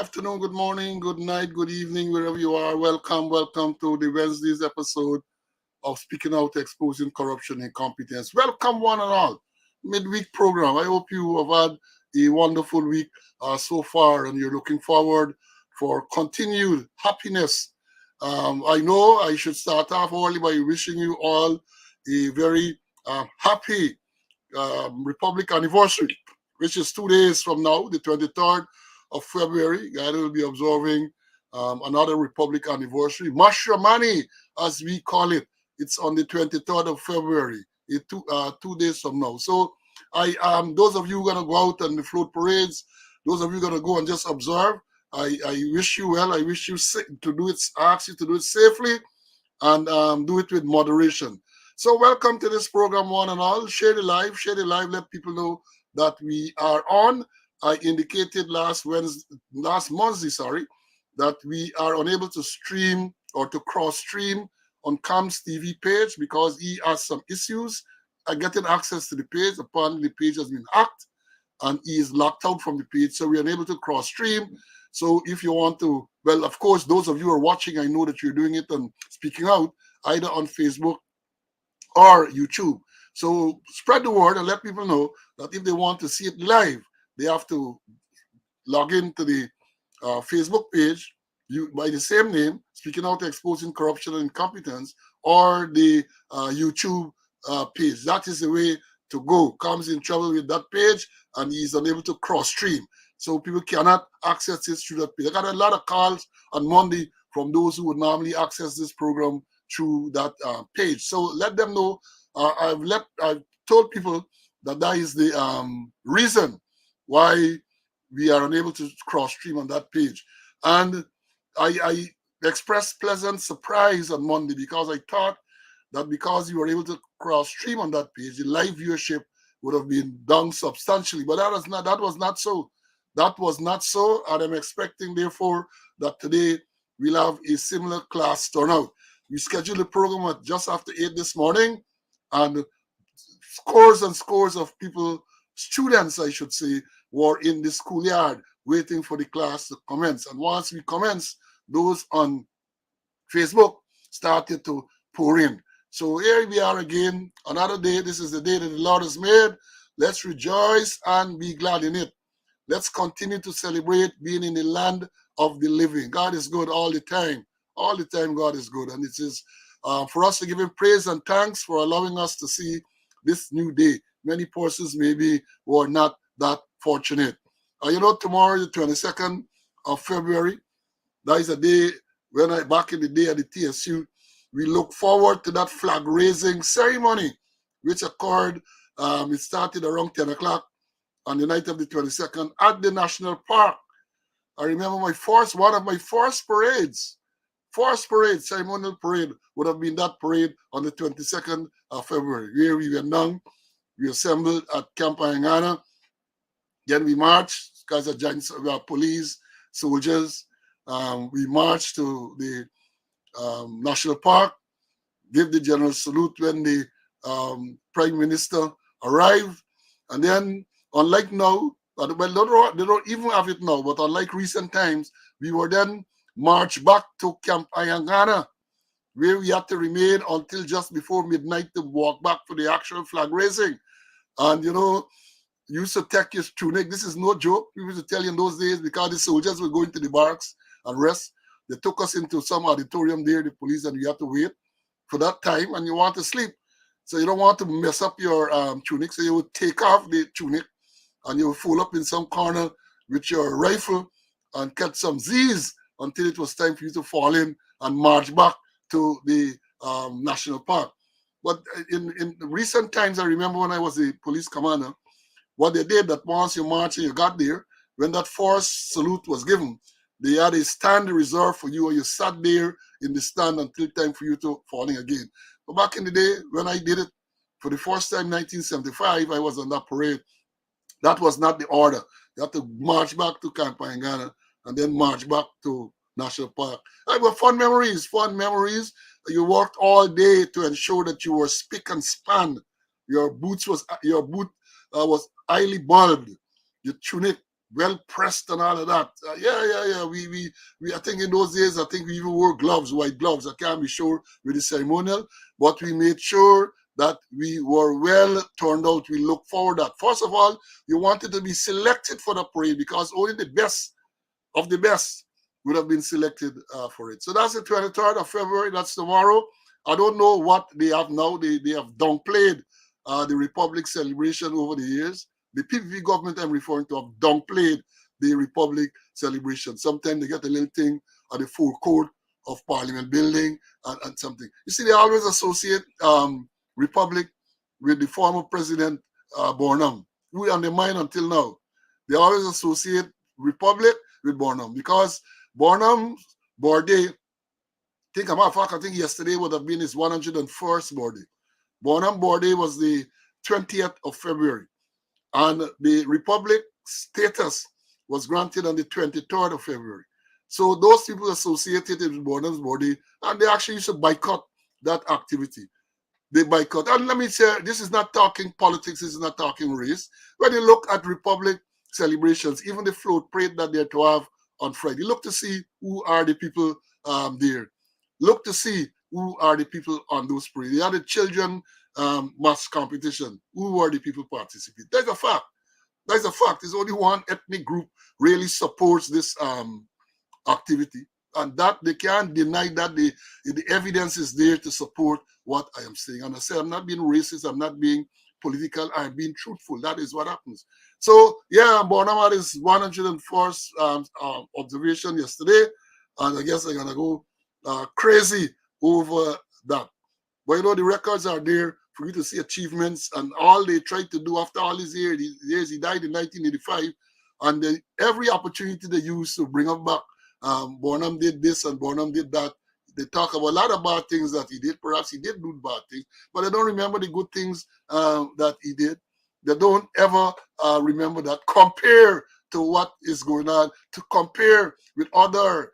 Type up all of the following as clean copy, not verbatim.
afternoon, good morning, good night, good evening, wherever you are. Welcome to the Wednesday's episode of Speaking Out, Exposing Corruption and Incompetence. Welcome, one and all. Midweek program. I hope you have had a wonderful week so far, and you're looking forward for continued happiness. I know I should start off only by wishing you all a very happy Republic anniversary, which is 2 days from now, the 23rd of February. God will be observing another Republic anniversary. Mashramani, as we call it. It's on the 23rd of February, 2 days from now. So those of you who are going to go out and the float parades, those of you going to go and just observe, I wish you well. I wish you to do it, ask you to do it safely and do it with moderation. So welcome to this program, one and all. Share the live, let people know that we are on. I indicated last Monday, that we are unable to stream or to cross-stream on Cam's TV page because he has some issues getting access to the page. Apparently, the page has been hacked and he is locked out from the page, so we are unable to cross-stream. So if you want to, well, of course, those of you who are watching, I know that you're doing it and speaking out, either on Facebook or YouTube. So spread the word and let people know that if they want to see it live, they have to log into the Facebook page by the same name, Speaking Out Exposing Corruption and Incompetence, or the YouTube page. That is the way to go. Comes in trouble with that page and he's unable to cross-stream. So people cannot access it through that page. I got a lot of calls on Monday from those who would normally access this program through that page. So let them know. I've told people that is the reason why we are unable to cross-stream on that page. And I expressed pleasant surprise on Monday because I thought that because you were able to cross-stream on that page, the live viewership would have been down substantially. But that was not so. That was not so, and I'm expecting, therefore, that today we'll have a similar class turnout. We scheduled the program at just after 8 this morning, and scores and scores of people, students, I should say, were in the schoolyard waiting for the class to commence. And once we commenced, those on Facebook started to pour in. So here we are again, another day. This is the day that the Lord has made. Let's rejoice and be glad in it. Let's continue to celebrate being in the land of the living. God is good all the time. All the time God is good. And it is for us to give him praise and thanks for allowing us to see this new day. Many persons maybe were not that fortunate. Tomorrow, the 22nd of February, that is a day when back in the day at the TSU, we look forward to that flag raising ceremony, which occurred, it started around 10 o'clock on the night of the 22nd at the National Park. I remember one of my first ceremonial parade would have been that parade on the 22nd of February, where we went down, we assembled at Camp Ayangana, then we marched, because of giants, police, soldiers, we marched to the National Park, give the general salute when the Prime Minister arrived, and then, unlike now, well, they don't even have it now, but unlike recent times, we were then marched back to Camp Ayangana, where we had to remain until just before midnight to walk back for the actual flag raising. And, you used to take your tunic. This is no joke. We used to tell you in those days, because the soldiers were going to the barracks and rest. They took us into some auditorium there, the police, and we had to wait for that time, and you want to sleep. So you don't want to mess up your tunic, so you would take off the tunic and you would fold up in some corner with your rifle and catch some Z's until it was time for you to fall in and march back to the National Park. But in recent times, I remember when I was a police commander, what they did, that once you march and you got there, when that first salute was given, they had a stand reserved for you, or you sat there in the stand until time for you to fall in again. But back in the day, when I did it for the first time, 1975, I was on that parade. That was not the order. You had to march back to Camp Ayangana and then march back to National Park. But fun memories. You worked all day to ensure that you were spick and span. Your boot was highly bulbed. Your tunic well pressed and all of that. Yeah. We. I think in those days, I think we even wore gloves, white gloves. I can't be sure with the ceremonial, but we made sure that we were well turned out. We look forward that first of all, you wanted to be selected for the parade because only the best of the best would have been selected for it. So that's the 23rd of February. That's tomorrow. I don't know what they have now. They have downplayed the Republic celebration over the years. The PPP government I'm referring to have downplayed the Republic celebration. Sometimes they get a little thing at the forecourt of Parliament building and something. You see, they always associate Republic with the former President Bonham, who on their mind until now. They always associate Republic with Bonham because Bonham's birthday, I think yesterday would have been his 101st birthday. Bonham's birthday was the 20th of February, and the Republic status was granted on the 23rd of February. So those people associated with Bonham's birthday, and they actually used to boycott that activity. They boycott. And let me say, this is not talking politics, this is not talking race. When you look at Republic celebrations, even the float parade that they're to have on Friday, look to see who are the people there. Look to see who are the people on those parades. They are the children mass competition. Who were the people participating? That's a fact. That's a fact. There's only one ethnic group really supports this activity. And that they can't deny that the evidence is there to support what I am saying. And I say I'm not being racist, I'm not being political, I'm being truthful. That is what happens. So yeah, Bonham had his 101st observation yesterday, and I guess I'm gonna go crazy over that. But you know, the records are there for you to see achievements and all they tried to do after all these years. He died in 1985, and every opportunity they used to bring him back. Bonham did this and Bonham did that. They talk about a lot of bad things that he did. Perhaps he did do bad things, but they don't remember the good things that he did. They don't ever remember that. Compare to what is going on, to compare with other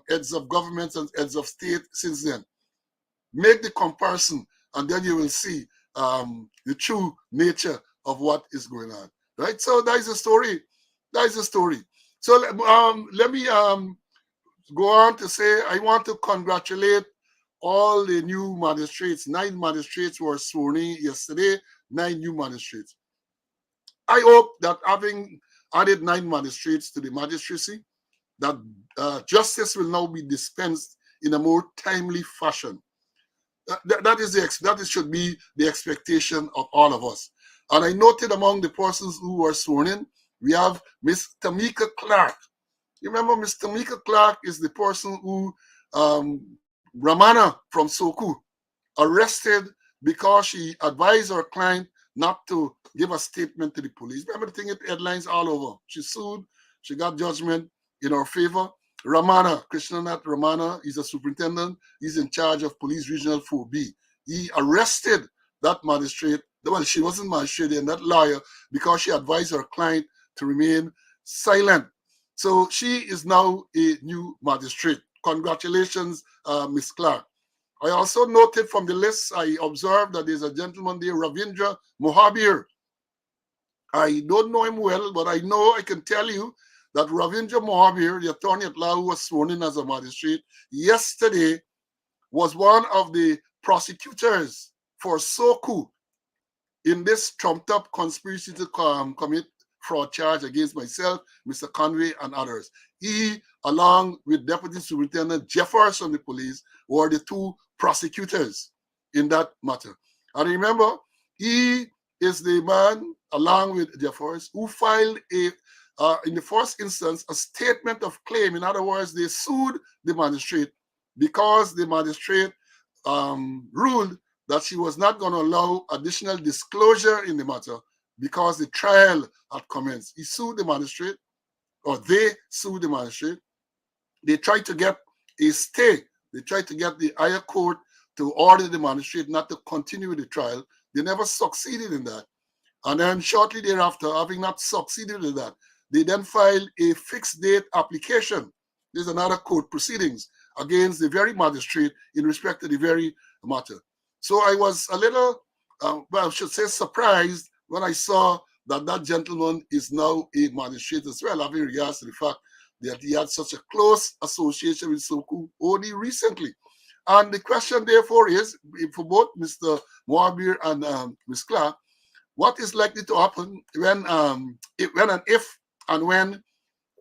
heads of governments and heads of state since then. Make the comparison, and then you will see the true nature of what is going on. Right? So that is the story. That is the story. So let me go on to say I want to congratulate all the new magistrates. 9 magistrates were sworn in yesterday. 9 new magistrates. I hope that having added 9 magistrates to the magistracy, that justice will now be dispensed in a more timely fashion. That should be the expectation of all of us. And I noted among the persons who were sworn in, we have Miss Tamika Clark. You remember Miss Tamika Clark is the person who Ramana from Soku arrested because she advised her client not to give a statement to the police. Remember the thing, headlines all over. She sued, she got judgment in her favor. Ramana, Krishnanath Ramana, is a superintendent. He's in charge of Police Regional 4B. He arrested that magistrate. Well, she wasn't magistrate and that lawyer because she advised her client to remain silent. So she is now a new magistrate. Congratulations, Ms. Clark. I also noted from the list, I observed that there's a gentleman there, Ravindra Mohabir. I don't know him well, but I can tell you that Ravindra Mohabir, the attorney at law who was sworn in as a magistrate, yesterday was one of the prosecutors for Soku in this trumped-up conspiracy to commit fraud charge against myself, Mr. Conway, and others. He, along with Deputy Superintendent Jeffers from the police, were the 2 prosecutors in that matter. And remember, he is the man, along with Jeffers, who filed in the first instance, a statement of claim. In other words, they sued the magistrate because the magistrate ruled that she was not going to allow additional disclosure in the matter because the trial had commenced. He sued the magistrate, or they sued the magistrate. They tried to get a stay. They tried to get the higher court to order the magistrate not to continue the trial. They never succeeded in that. And then shortly thereafter, having not succeeded in that, they then filed a fixed date application. There's another court proceedings against the very magistrate in respect to the very matter. So I was a little, I should say surprised when I saw that that gentleman is now a magistrate as well, having regards to the fact that he had such a close association with Soku only recently. And the question, therefore, is for both Mr. Moabir and Ms. Clark, what is likely to happen when and if and when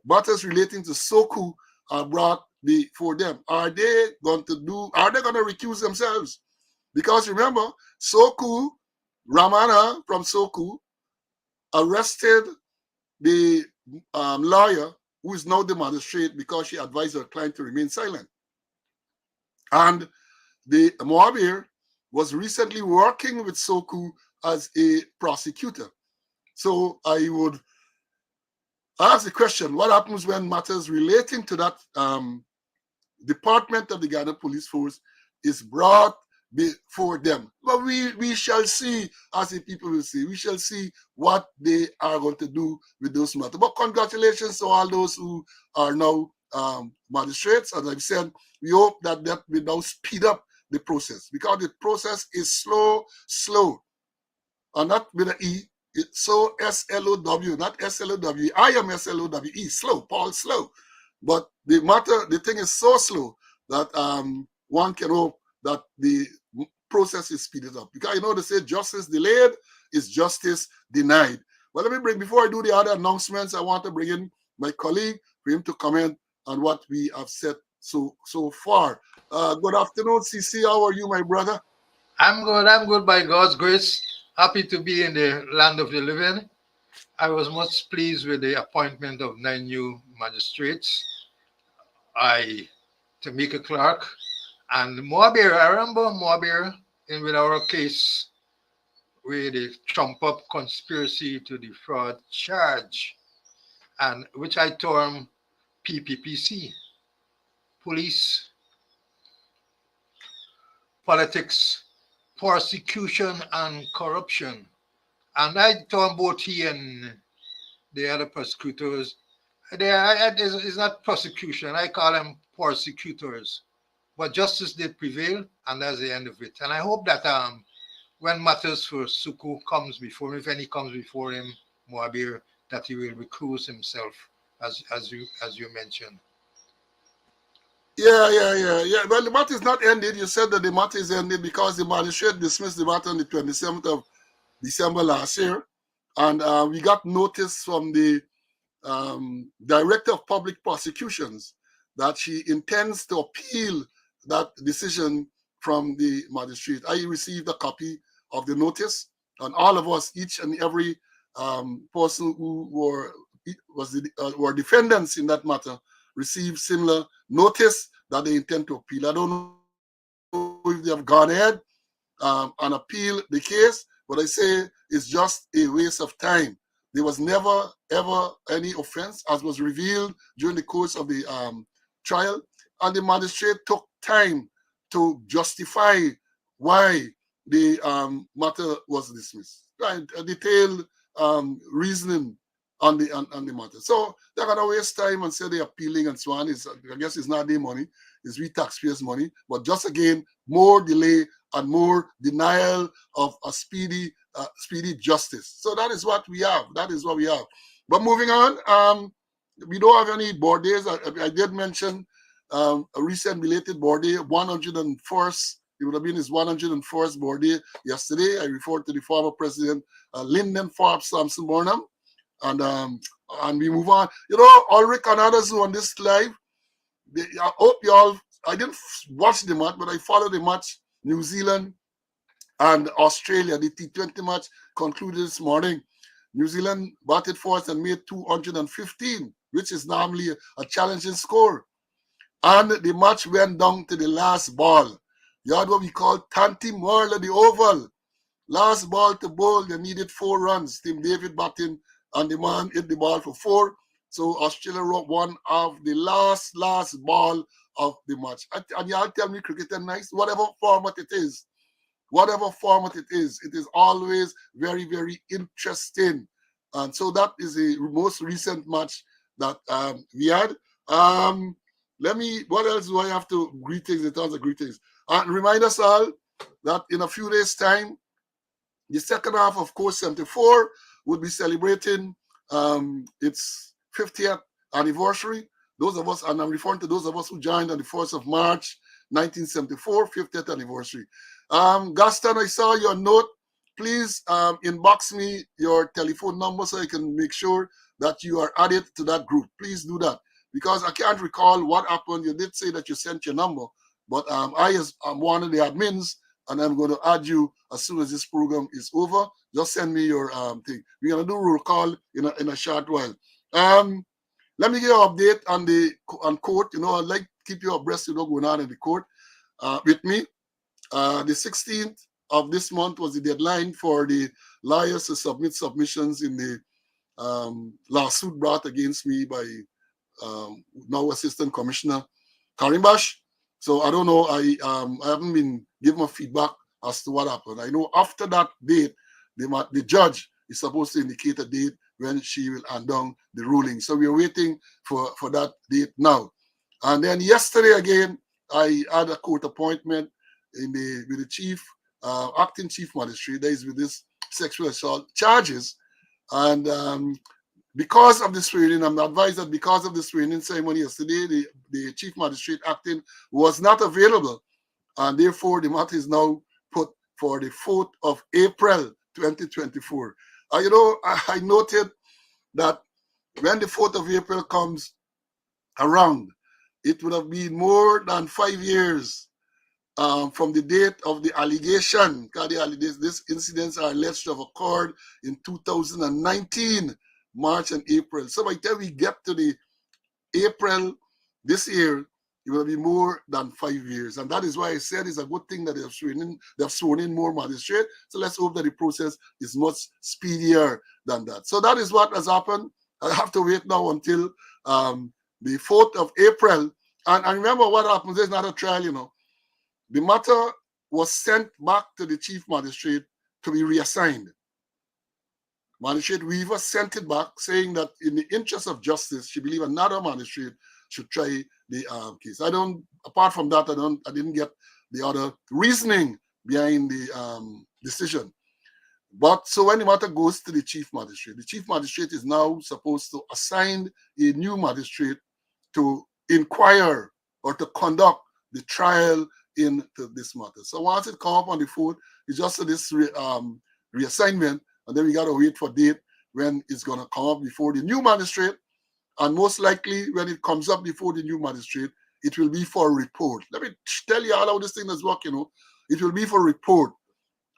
matters relating to Soku are brought before them? Are they going to recuse themselves? Because remember, Soku, Ramana from Soku, arrested the lawyer who is now the magistrate because she advised her client to remain silent. And the Moabir was recently working with Soku as a prosecutor. So I would ask the question, what happens when matters relating to that department of the Ghana Police Force is brought before them? But we shall see, as the people will see, we shall see what they are going to do with those matters. But congratulations to all those who are now magistrates. As I've said, we hope that will now speed up the process, because the process is slow, and not with an E. It's so S-L-O-W, not S-L-O-W. I am S-L-O-W-E, slow, Paul, slow. But the thing is so slow that one can hope that the process is speeded up. Because they say justice delayed is justice denied. Well, before I do the other announcements, I want to bring in my colleague for him to comment on what we have said so far. Good afternoon, CC. How are you, my brother? I'm good by God's grace. Happy to be in the land of the living. I was much pleased with the appointment of 9 new magistrates. Tamika Clark and Moabir. I remember Moabir in with our case with the trump up conspiracy to defraud charge, and which I term PPPC, police, politics, persecution, and corruption. And I term both he and the other prosecutors. It's not prosecution. I call them persecutors. But justice did prevail, and that's the end of it. And I hope that when matters for Suku comes before him, if any comes before him, Moabir, that he will recuse himself, as you mentioned. Yeah. Well, the matter is not ended. You said that the matter is ended because the magistrate dismissed the matter on the 27th of December last year. And we got notice from the Director of Public Prosecutions that she intends to appeal that decision from the magistrate. I received a copy of the notice, and all of us, each and every person who were defendants in that matter, received similar notice that they intend to appeal. I don't know if they have gone ahead and appeal the case, but I say it's just a waste of time. There was never, ever any offense, as was revealed during the course of the trial, and the magistrate took time to justify why the matter was dismissed. Right, a detailed reasoning on the matter. So they're gonna waste time and say they're appealing and so on. I guess it's not their money, it's we taxpayers' money. But just again, more delay and more denial of a speedy justice. So that is what we have. But moving on, we don't have any board days. I did mention a recent belated board day, 101st. It would have been his 101st board day yesterday. I referred to the former president, Lyndon Forbes Thompson Burnham. And we move on. Ulrich and others who on this live, I hope you all, I didn't watch the match, but I followed the match. New Zealand and Australia, the T20 match concluded this morning. New Zealand batted first and made 215, which is normally a challenging score. And the match went down to the last ball. You had what we call Tanti Merle, the oval. Last ball to bowl, they needed 4 runs. Tim David batting, and the man hit the ball for 4. So Australia wrote one of the last ball of the match. And y'all tell me cricket is nice, whatever format it is, it is always very, very interesting. And so that is the most recent match that we had. What else do I have to greetings in terms of greetings? And remind us all that in a few days' time, the second half of course 74 would be celebrating its 50th anniversary. Those of us, and I'm referring to those of us who joined on the 1st of March, 1974, 50th anniversary. Gaston, I saw your note. Please inbox me your telephone number so I can make sure that you are added to that group. Please do that because I can't recall what happened. You did say that you sent your number, but I'm one of the admins and I'm going to add you as soon as this program is over. Just send me your thing. We're going to do roll call in a short while. Let me give you an update on court. I'd like to keep you abreast of what's going on in the court with me. The 16th of this month was the deadline for the lawyers to submit submissions in the lawsuit brought against me by now Assistant Commissioner Karimbash. So I don't know. I haven't been given a feedback as to what happened. I know after that date, the judge is supposed to indicate a date when she will hand down the ruling. So we're waiting for that date now. And then yesterday again, I had a court appointment with the chief, acting chief magistrate that is with this sexual assault charges. And because of the swearing, I'm advised that because of the swearing ceremony yesterday, the chief magistrate acting was not available. And therefore, the matter is now put for the 4th of April, 2024. I noted that when the 4th of April comes around, it would have been more than 5 years from the date of the allegation. These incidents are alleged to have occurred in 2019, March and April. So by the time we get to the April this year, it will be more than 5 years. And that is why I said it's a good thing that they have sworn in more magistrates. So let's hope that the process is much speedier than that. So that is what has happened. I have to wait now until the 4th of April. And remember what happens, there's not a trial, The matter was sent back to the chief magistrate to be reassigned. Magistrate Weaver sent it back saying that in the interest of justice, she believed another magistrate should try the case. Apart from that, I didn't get the other reasoning behind the decision. But so when the matter goes to the chief magistrate is now supposed to assign a new magistrate to inquire or to conduct the trial into this matter. So once it comes up on the 4th, it's just this reassignment, and then we got to wait for date when it's going to come up before the new magistrate. And most likely, when it comes up before the new magistrate, it will be for a report. Let me tell you how this thing is working. It will be for a report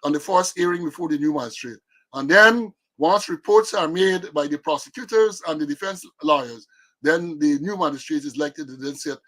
on the first hearing before the new magistrate. And then once reports are made by the prosecutors and the defense lawyers, then the new magistrate is likely to then set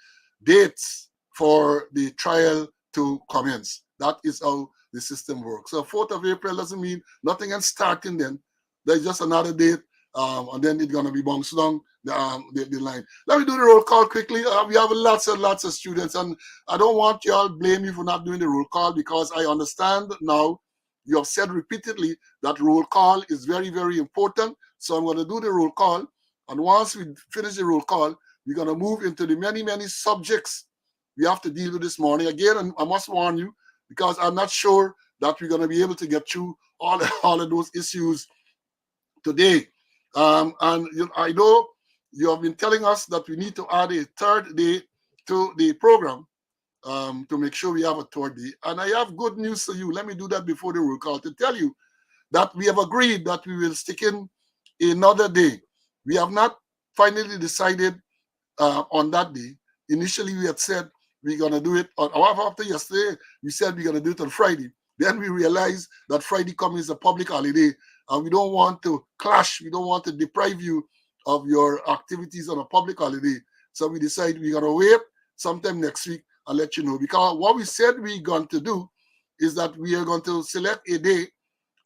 dates for the trial to commence. That is how the system works. So 4th of April doesn't mean nothing can start in then. There's just another date, and then it's going to be bounced down the line. Let me do the roll call quickly. We have lots and lots of students, and I don't want you all blame me for not doing the roll call because I understand now you have said repeatedly that roll call is very, very important. So I'm going to do the roll call, and once we finish the roll call, we're going to move into the many, many subjects we have to deal with this morning. Again, I must warn you because I'm not sure that we're going to be able to get through all of those issues today. And I know you have been telling us that we need to add a third day to the program to make sure we have a third day. And I have good news for you. Let me do that before the roll call to tell you that we have agreed that we will stick in another day. We have not finally decided on that day. Initially, we had said we're going to do it after yesterday, we said we're going to do it on Friday. Then we realized that Friday coming is a public holiday, and we don't want to clash. We don't want to deprive you of your activities on a public holiday. So we decided we're going to wait sometime next week and let you know. Because what we said we're going to do is that we are going to select a day,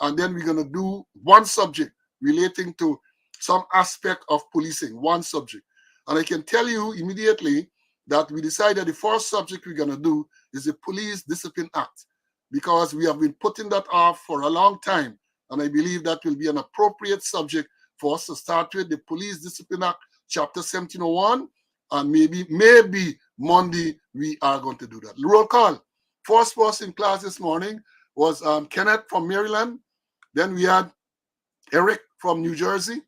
and then we're going to do one subject relating to some aspect of policing, one subject. And I can tell you immediately that we decided the first subject we're going to do is the Police Discipline Act, because we have been putting that off for a long time. And I believe that will be an appropriate subject for us to start with, the Police Discipline Act, Chapter 1701. And maybe Monday we are going to do that. Roll call. First person in class this morning was Kenneth from Maryland. Then we had Eric from New Jersey.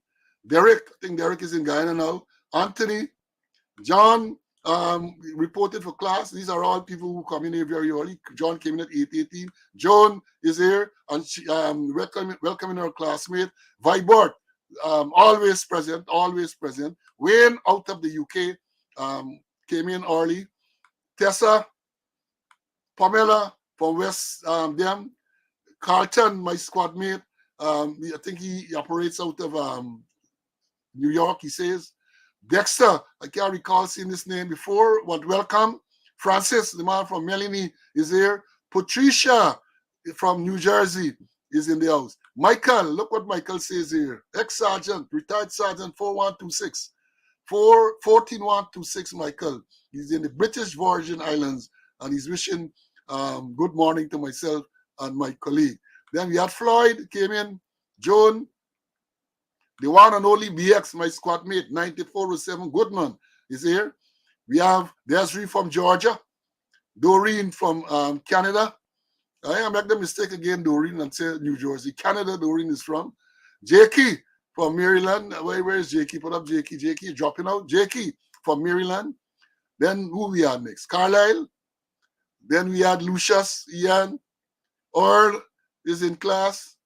Derek, I think Derek is in Guyana now. Anthony, John reported for class. These are all people who come in here very early. John came in at 8:18. Joan is here and she welcoming her classmate. Vibert, always present, always present. Wayne out of the UK came in early. Tessa, Pamela from West them. Carlton, my squad mate. I think he operates out of New York, he says. Dexter, I can't recall seeing this name before, but welcome. Francis, the man from Melanie, is here. Patricia from New Jersey is in the house. Michael, look what Michael says here. Ex-sergeant, retired sergeant 4126. 14126, Michael. He's in the British Virgin Islands, and he's wishing good morning to myself and my colleague. Then we had Floyd came in. Joan, the one and only BX, my squad mate, 9407 Goodman is here. We have Desiree from Georgia. Doreen from Canada. I make the mistake again, Doreen, and say New Jersey. Canada, Doreen is from. Jakey from Maryland. Where is Jakey? Put up Jakey. Jakey dropping out. Jakey from Maryland. Then who we had next? Carlisle. Then we had Lucius, Ian. Earl is in class.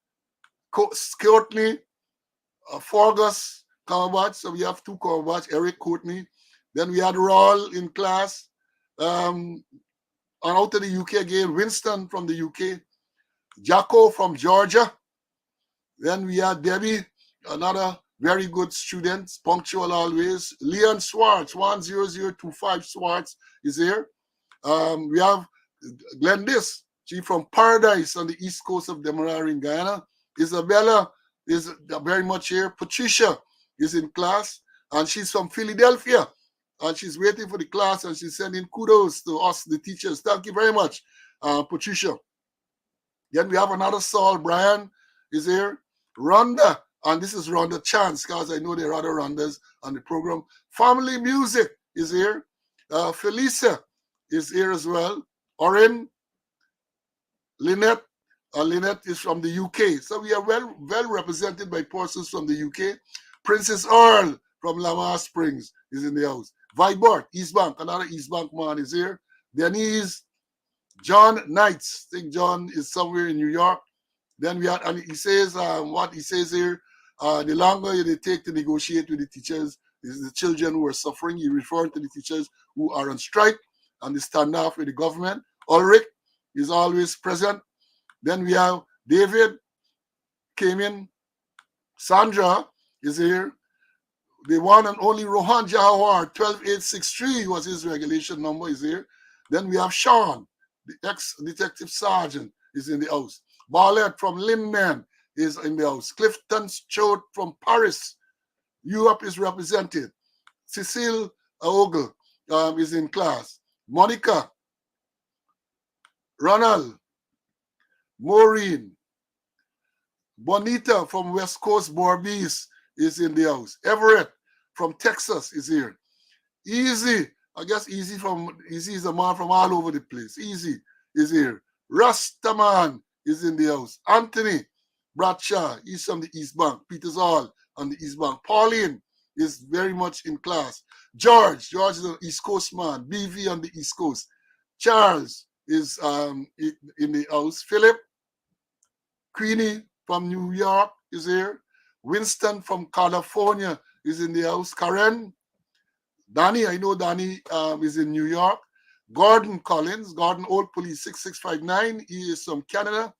Courtney, Fergus, Cumberbatch. So we have two Cumberbatch, Eric, Courtney. Then we had Rawl in class. And out of the UK again, Winston from the UK. Jacko from Georgia. Then we had Debbie, another very good student, punctual always. Leon Swartz, 10025 Swartz is here. We have Glendis, she from Paradise on the east coast of Demerara in Guyana. Isabella is very much here. Patricia is in class, and she's from Philadelphia. And she's waiting for the class, and she's sending kudos to us, the teachers. Thank you very much, Patricia. Then we have another Saul. Brian is here. Rhonda, and this is Rhonda Chance, because I know there are other Rhondas on the program. Family Music is here. Felicia is here as well. Oren, Lynette. Lynette is from the UK. So we are well represented by persons from the UK. Princess Earl from Lamar Springs is in the house. Vibert, East Bank, another East Bank man is here. Denise, John Knights. I think John is somewhere in New York. Then we had, and he says, what he says here, the longer they take to negotiate with the teachers, is the children who are suffering. He referred to the teachers who are on strike and they stand off with the government. Ulrich is always present. Then we have David came in. Sandra is here. The one and only Rohan Jawahar, 12863 was his regulation number, is here. Then we have Sean, the ex-detective sergeant, is in the house. Barlett from Linden is in the house. Clifton Choate from Paris, Europe is represented. Cecile Ogle is in class. Monica, Ronald, Maureen, Bonita from West Coast Borbies is in the house. Everett from Texas is here. Easy, I guess Easy is a man from all over the place. Easy is here. Rastaman is in the house. Anthony Bradshaw, he's from the East Bank. Peter's Hall on the East Bank. Pauline is very much in class. George is an East Coast man. BV on the East Coast. Charles is in the house. Philip, Queenie from New York is here. Winston from California is in the house. Karen, Danny, I know Danny is in New York. Gordon Collins, Gordon Old Police 6659, he is from Canada.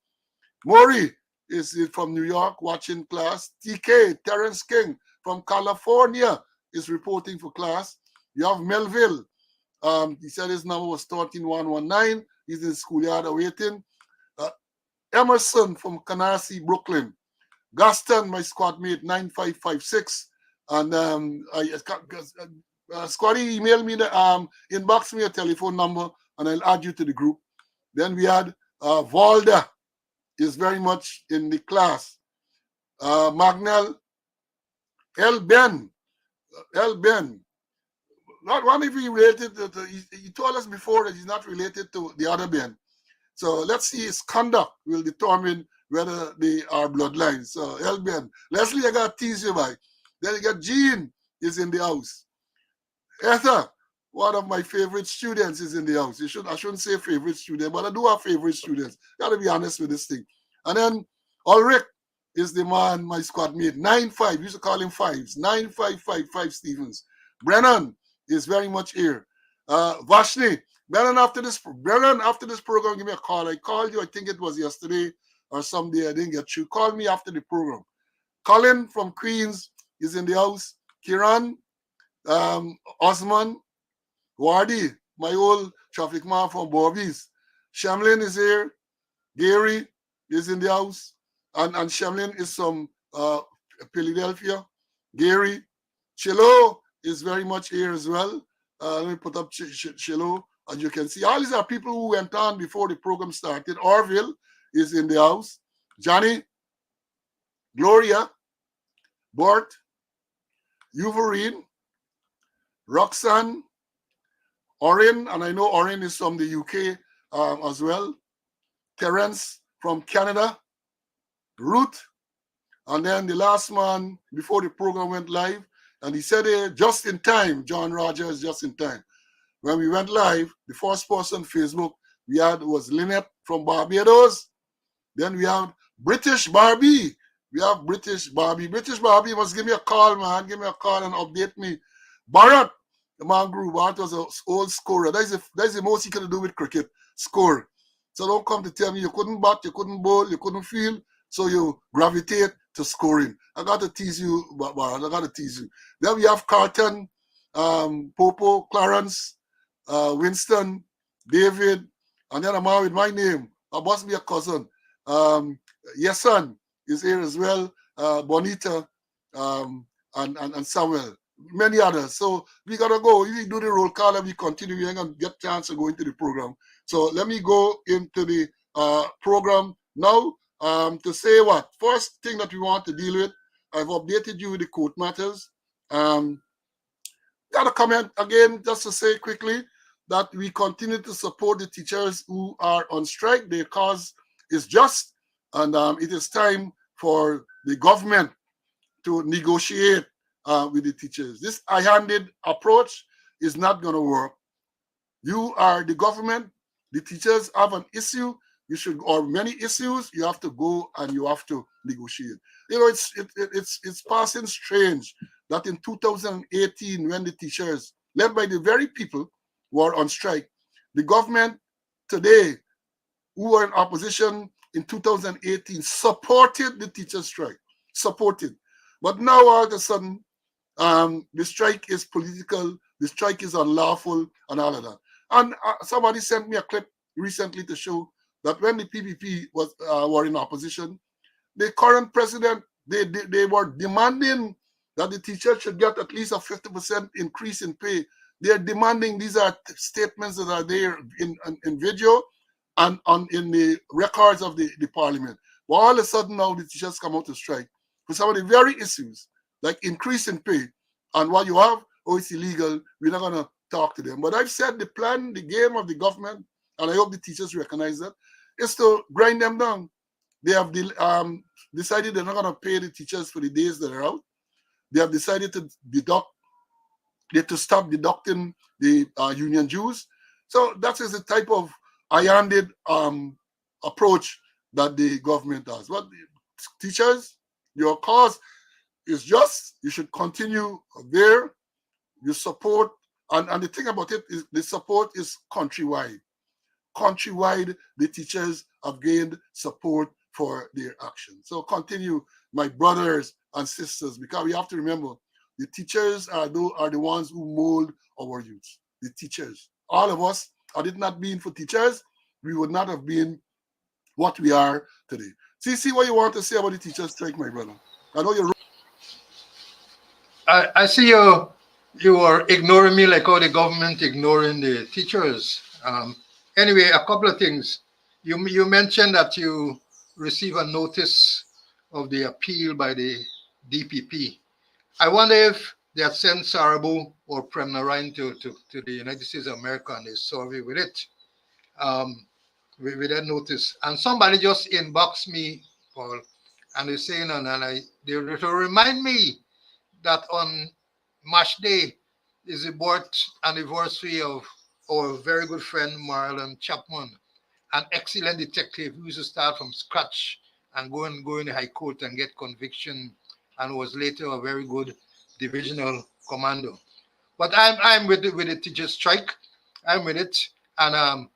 Maury is from New York watching class. TK, Terrence King from California is reporting for class. You have Melville. He said his number was 13119. He's in the schoolyard awaiting. Emerson from Canarsie, Brooklyn. Gaston, my squad mate, 9556. And Squaddy, email me, inbox me a telephone number, and I'll add you to the group. Then we had Valda is very much in the class. Magnell, L. Ben. Not one if he related to, he told us before that he's not related to the other Ben. So let's see, his conduct will determine whether they are bloodlines. So, Elben, Leslie, I got to tease you by. Then you got Jean is in the house. Ether, one of my favorite students, is in the house. I shouldn't say favorite student, but I do have favorite students. Gotta be honest with this thing. And then Ulrich is the man, my squad mate. 9-5. Used to call him fives. 9-5-5-5 Stevens. Brennan is very much here. Vashni, Brennan after this program, give me a call. I called you, I think it was yesterday or someday. I didn't get you. Call me after the program. Colin from Queens is in the house. Kiran, Osman, Wardy, my old traffic man from Bobby's. Shamlin is here. Gary is in the house. And Shamlin is from Philadelphia. Gary. Chilo is very much here as well. Let me put up Chilo. As you can see, all these are people who went on before the program started. Orville is in the house. Johnny, Gloria, Bort, Uverine, Roxanne, Orin, and I know Orin is from the UK as well. Terence from Canada. Ruth, and then the last man before the program went live, and he said just in time, John Rogers, just in time. When we went live, the first person on Facebook we had was Lynette from Barbados. Then we have British Barbie. We have British Barbie. British Barbie must give me a call, man. Give me a call and update me. Bharat, the man grew. Bharat was an old scorer. That's the most he could do with cricket, score. So don't come to tell me you couldn't bat, you couldn't bowl, you couldn't field, so you gravitate to scoring. I got to tease you, Bharat. I got to tease you. Then we have Carlton, Popo, Clarence, Winston, David, and then I'm out with my name. I must be a cousin. Yesan is here as well. Bonita, and Samuel. Many others. So we gotta go. We do the roll call and we continue. We ain't gonna get a chance to go into the program. So let me go into the program now. To say what? First thing that we want to deal with, I've updated you with the court matters. Got a comment again just to say quickly that we continue to support the teachers who are on strike. Their cause is just, and it is time for the government to negotiate with the teachers. This high-handed approach is not going to work. You are the government. The teachers have an issue. You should, or many issues. You have to go and you have to negotiate. You know, it's passing strange that in 2018, when the teachers, led by the very people who are on strike, the government today, who were in opposition in 2018, supported the teachers' strike, supported. But now all of a sudden, the strike is political, the strike is unlawful, and all of that. And somebody sent me a clip recently to show that when the PPP were in opposition, the current president, they were demanding that the teachers should get at least a 50% increase in pay. They're demanding, these are statements that are there in video and in the records of the parliament. But all of a sudden now the teachers come out to strike for some of the very issues, like increase in pay. And what you have, oh, it's illegal, we're not going to talk to them. But I've said the plan, the game of the government, and I hope the teachers recognize that, is to grind them down. They have decided they're not going to pay the teachers for the days that are out. They have decided to stop deducting the union dues. So that is the type of high-handed approach that the government has. But teachers, your cause is just, you should continue there. You support, and the thing about it is the support is countrywide. Countrywide, the teachers have gained support for their action. So continue, my brothers and sisters, because we have to remember, the teachers are the ones who mold our youth. The teachers. All of us, had it not been for teachers, we would not have been what we are today. See what you want to say about the teachers strike, my brother. I know you're. I see you are ignoring me like how the government ignoring the teachers. Anyway, a couple of things. You mentioned that you receive a notice of the appeal by the DPP. I wonder if they had sent Sarabu or Prem Narayan to the United States of America and they survey with it, with that notice. And somebody just inboxed me Paul. And they're saying, they to remind me that on March Day is the birth anniversary of our very good friend Marlon Chapman, an excellent detective who used to start from scratch and go in the High Court and get conviction, and was later a very good divisional commando. But I'm with the teacher strike. I'm with it, and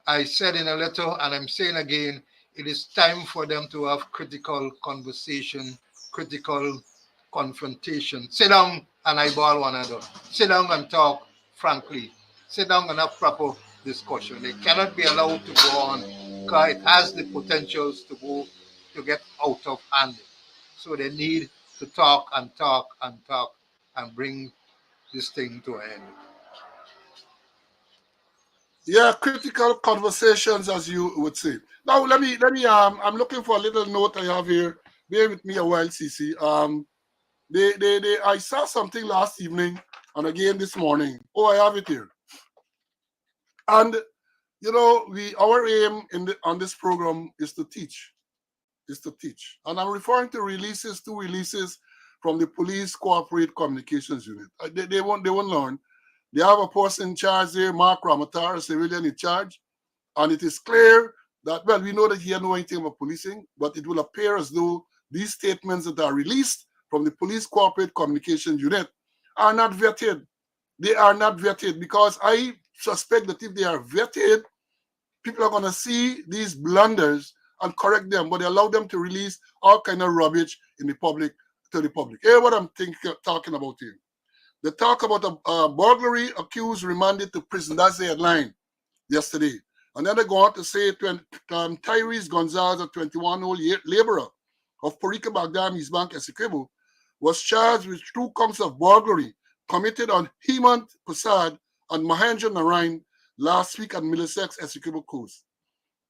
I said in a letter, and I'm saying again, it is time for them to have critical conversation, critical confrontation. Sit down and eyeball one another. Sit down and talk frankly. Sit down and have proper discussion. They cannot be allowed to go on because it has the potentials to get out of hand. So they need to talk and talk and talk and bring this thing to an end. Yeah, critical conversations, as you would say. Now, I'm looking for a little note I have here. Bear with me a while, CC. I saw something last evening and again this morning. Oh, I have it here. And our aim on this program is to teach, and I'm referring to two releases from the Police Corporate Communications Unit. They won't learn. They have a person in charge there, Mark Ramatar, a civilian in charge, and it is clear that, well, we know that he had no anything about policing, but it will appear as though these statements that are released from the Police Corporate Communications Unit are not vetted. They are not vetted, because I suspect that if they are vetted, people are going to see these blunders and correct them, but they allow them to release all kind of rubbish in the public to the public. Here's what I'm talking about here. They talk about a burglary accused remanded to prison. That's the headline yesterday. And then they go on to say Tyrese Gonzalez, a 21-year-old laborer of Porika Baghdad, East Bank, Essequibo, was charged with 2 counts of burglary committed on Hemant Prasad and Mahendra Narain last week at Middlesex, Essequibo Coast.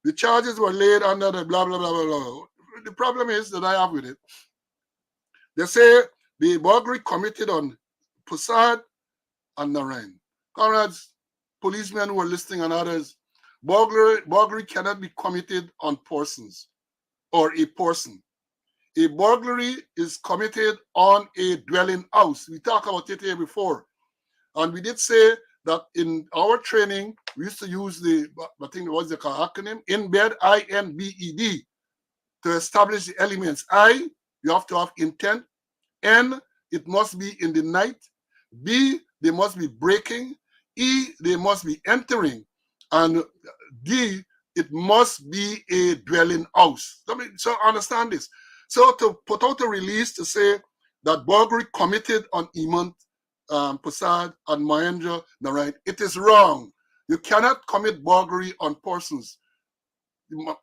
The charges were laid under the blah, blah, blah, blah, blah. The problem is that I have with it. They say the burglary committed on Prasad and Narain. Comrades, policemen who are listening and others, burglary cannot be committed on persons or a person. A burglary is committed on a dwelling house. We talked about it here before. And we did say that in our training, we used to use I think what's the acronym? INBED, INBED, to establish the elements. I, you have to have intent. N, it must be in the night. B, they must be breaking. E, they must be entering. And D, it must be a dwelling house. So understand this. So to put out a release to say that burglary committed on Hemant Prasad and Mahendra Narain, it is wrong. You cannot commit burglary on persons.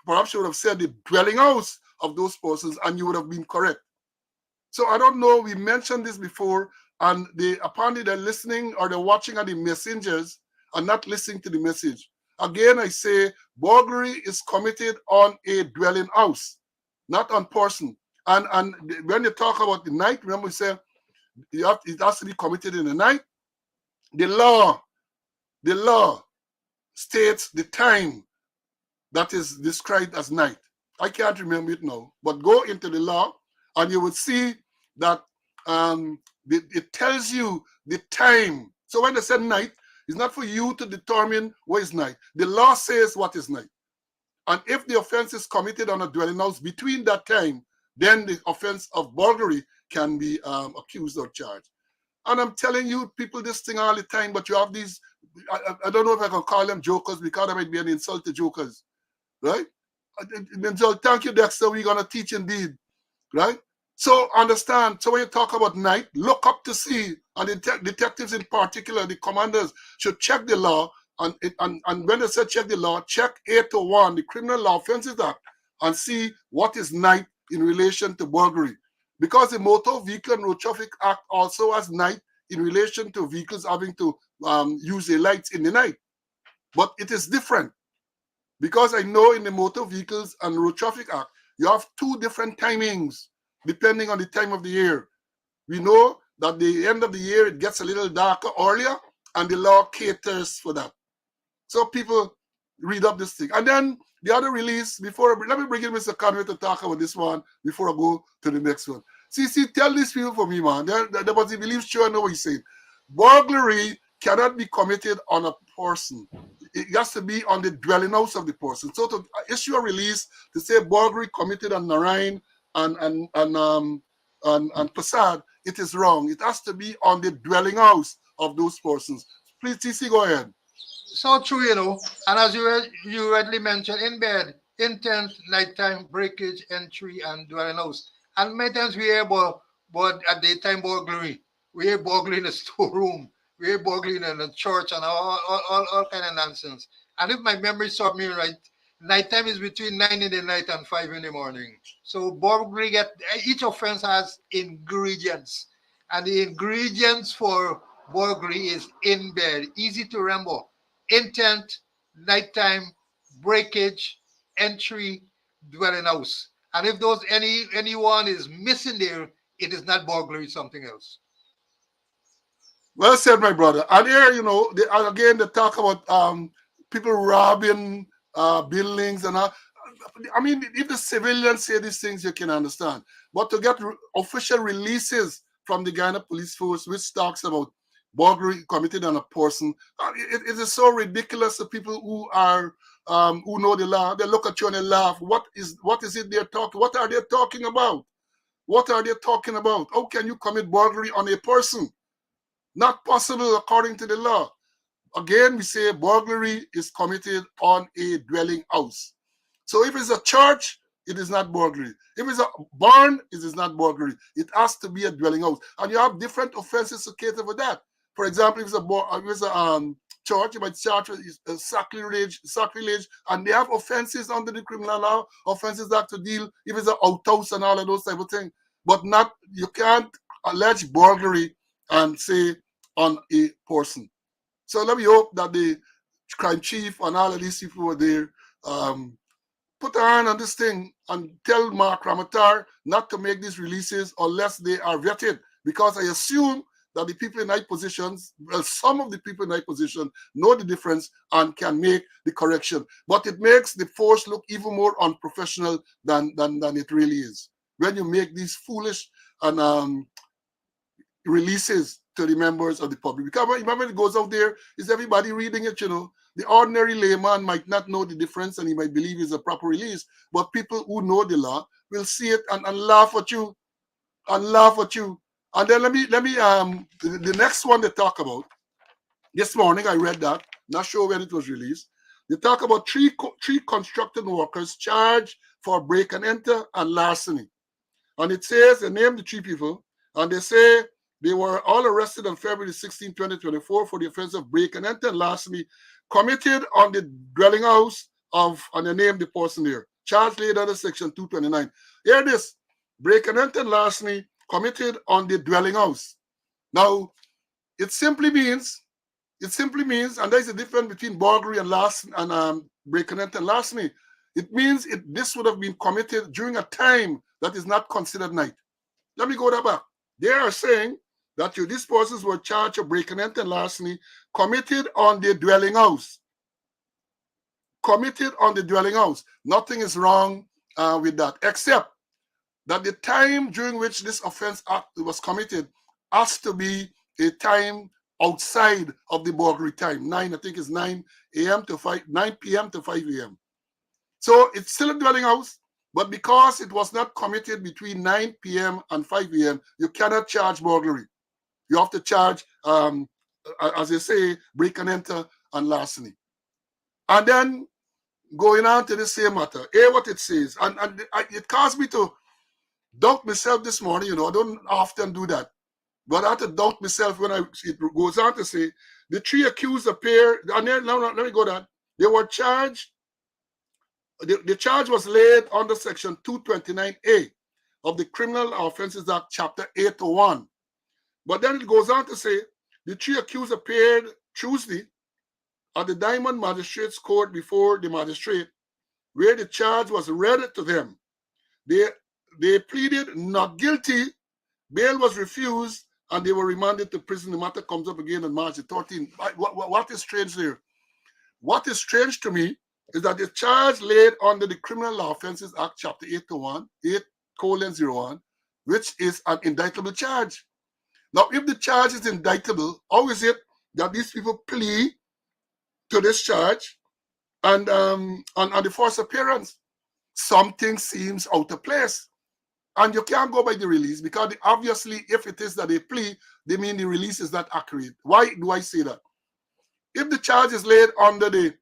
Perhaps you would have said the dwelling house of those persons and you would have been correct. So I don't know, we mentioned this before, and apparently they're listening or they're watching at the messengers and not listening to the message. Again, I say burglary is committed on a dwelling house, not on person. And when you talk about the night, remember we say it has to be committed in the night. The law states the time that is described as night. I can't remember it now, but go into the law and you will see that it tells you the time. So when they said night, it's not for you to determine what is night. The law says what is night. And if the offense is committed on a dwelling house between that time, then the offense of burglary can be accused or charged. And I'm telling you, people this thing all the time, but you have these, I don't know if I can call them jokers because they might be an insult to jokers, right? So thank you, Dexter, we're going to teach indeed, right? So understand, so when you talk about night, look up to see, and the detectives in particular, the commanders, should check the law, and when they say check the law, check 801, the Criminal Law Offences Act, and see what is night in relation to burglary. Because the Motor Vehicle and Road Traffic Act also has night in relation to vehicles having to use their lights in the night. But it is different. Because I know in the Motor Vehicles and Road Traffic Act, you have 2 different timings depending on the time of the year. We know that the end of the year, it gets a little darker earlier, and the law caters for that. So people, read up this thing. And then the other release, before, let me bring in Mr. Conway to talk about this one before I go to the next one. See, tell these people for me, man. They must believe sure I know what he's saying. Burglary cannot be committed on a person. It has to be on the dwelling house of the person. So to issue a release to say burglary committed on Narayan and Prasad, it is wrong. It has to be on the dwelling house of those persons. Please, TC, go ahead. So true, you know. And as you rightly mentioned, in bed, intent, nighttime, breakage, entry, and dwelling house. And many times we hear about a daytime burglary. We hear burglary in the storeroom. We hear burglary in the church and all kind of nonsense. And if my memory serves me right, nighttime is between 9 in the night and 5 in the morning. So burglary each offense has ingredients. And the ingredients for burglary is in bed. Easy to remember: intent, nighttime, breakage, entry, dwelling house. And if those anyone is missing there, it is not burglary, it's something else. Well said, my brother. And here, again, they talk about people robbing buildings and all. I mean, if the civilians say these things, you can understand. But to get official releases from the Ghana Police Force, which talks about burglary committed on a person, it is so ridiculous to people who are who know the law. They look at you and they laugh. What is it they're talking? What are they talking about? What are they talking about? How can you commit burglary on a person? Not possible according to the law. Again, we say burglary is committed on a dwelling house. So if it's a church, it is not burglary. If it's a barn, it is not burglary. It has to be a dwelling house. And you have different offenses to cater for that. For example, if it's a church, you might charge sacrilege, and they have offenses under the criminal law, offenses that to deal, if it's an outhouse and all of those type of things. But you can't allege burglary and say on a person. So let me hope that the crime chief and all of these people were there put a hand on this thing and tell Mark Ramatar not to make these releases unless they are vetted. Because I assume that the people in high positions, well, some of the people in high position know the difference and can make the correction. But it makes the force look even more unprofessional than it really is. When you make these foolish and releases to the members of the public. Because remember, it goes out there, is everybody reading it, The ordinary layman might not know the difference and he might believe it's a proper release, but people who know the law will see it and laugh at you, And then let me the next one they talk about, this morning I read that, not sure when it was released. They talk about three construction workers charged for break and enter and larceny. And it says, they named the three people, and they say they were all arrested on February 16, 2024 for the offense of break and enter and larceny committed on the dwelling house of, and they named the person there, charged laid under section 229. Here it is, break and enter and larceny committed on the dwelling house. Now, it simply means, and there's a difference between burglary and larceny and break and enter and larceny. It means this would have been committed during a time that is not considered night. Let me go that back. They are saying that these persons were charged of break and enter and larceny committed on the dwelling house. Committed on the dwelling house. Nothing is wrong with that, except that the time during which this offense act was committed has to be a time outside of the burglary time. I think it's 9 p.m. to 5 a.m. So it's still a dwelling house, but because it was not committed between 9 p.m. and 5 a.m., you cannot charge burglary. You have to charge, as they say, break and enter and larceny. And then going on to the same matter, hear what it says. And it caused me to doubt myself this morning. I don't often do that. But I had to doubt myself when it goes on to say, the three accused appear, and then, let me go down. They were charged. The charge was laid under section 229A of the Criminal Offences Act, chapter 801. But then it goes on to say, the three accused appeared Tuesday at the Diamond Magistrates Court before the magistrate, where the charge was read to them. They pleaded not guilty, bail was refused, and they were remanded to prison. The matter comes up again on March 13th. What is strange there? What is strange to me is that the charge laid under the Criminal Law Offences Act, Chapter 8:1, which is an indictable charge. Now, if the charge is indictable, how is it that these people plea to this charge and on the first appearance? Something seems out of place. And you can't go by the release because obviously, if it is that they plea, they mean the release is not accurate. Why do I say that? If the charge is laid under the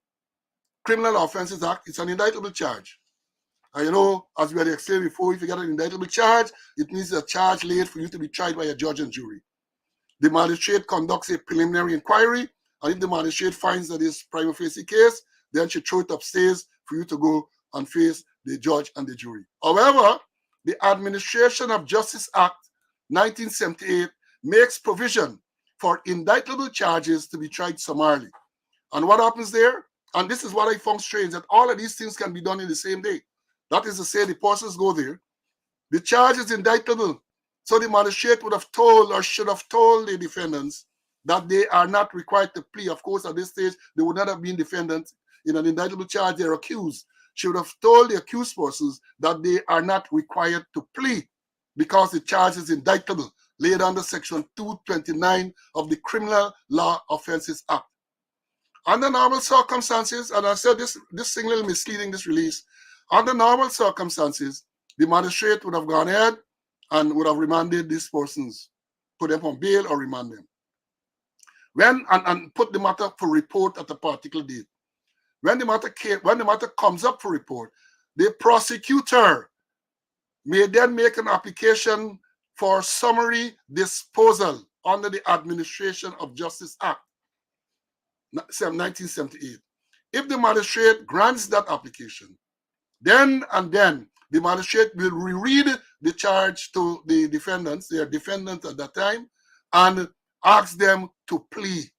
Criminal Offences Act, it's an indictable charge. And you know, as we had explained before, if you get an indictable charge, it means a charge laid for you to be tried by a judge and jury. The magistrate conducts a preliminary inquiry, and if the magistrate finds that it's prima facie case, then she throws it upstairs for you to go and face the judge and the jury. However, the Administration of Justice Act 1978 makes provision for indictable charges to be tried summarily. And what happens there? And this is what I found strange, that all of these things can be done in the same day. That is to say, the persons go there, the charge is indictable. So the magistrate would have told or should have told the defendants that they are not required to plea. Of course, at this stage, they would not have been defendants in an indictable charge. They're accused. She would have told the accused persons that they are not required to plea because the charge is indictable, laid under Section 229 of the Criminal Law Offences Act. Under normal circumstances, and I said this thing a little misleading, this release, under normal circumstances, the magistrate would have gone ahead and would have remanded these persons, put them on bail or remand them. And put the matter for report at a particular date. When the matter comes up for report, the prosecutor may then make an application for summary disposal under the Administration of Justice Act 1978. If the magistrate grants that application, then the magistrate will reread the charge to the defendants, they are defendants at that time, and ask them to plea.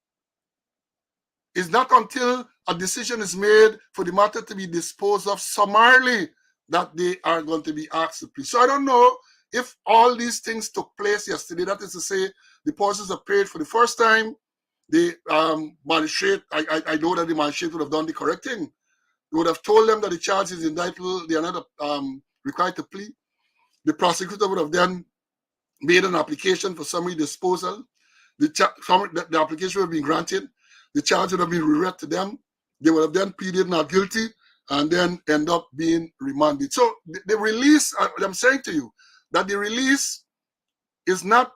It's not until a decision is made for the matter to be disposed of summarily that they are going to be asked to plea. So I don't know if all these things took place yesterday. That is to say, the persons appeared for the first time. The magistrate, I know that the magistrate would have done the correct thing. They would have told them that the charge is indictable, they are not required to plea. The prosecutor would have then made an application for summary disposal. The application would have been granted. The charge would have been reread to them. They would have then pleaded not guilty and then end up being remanded. So the release, I'm saying to you that the release is not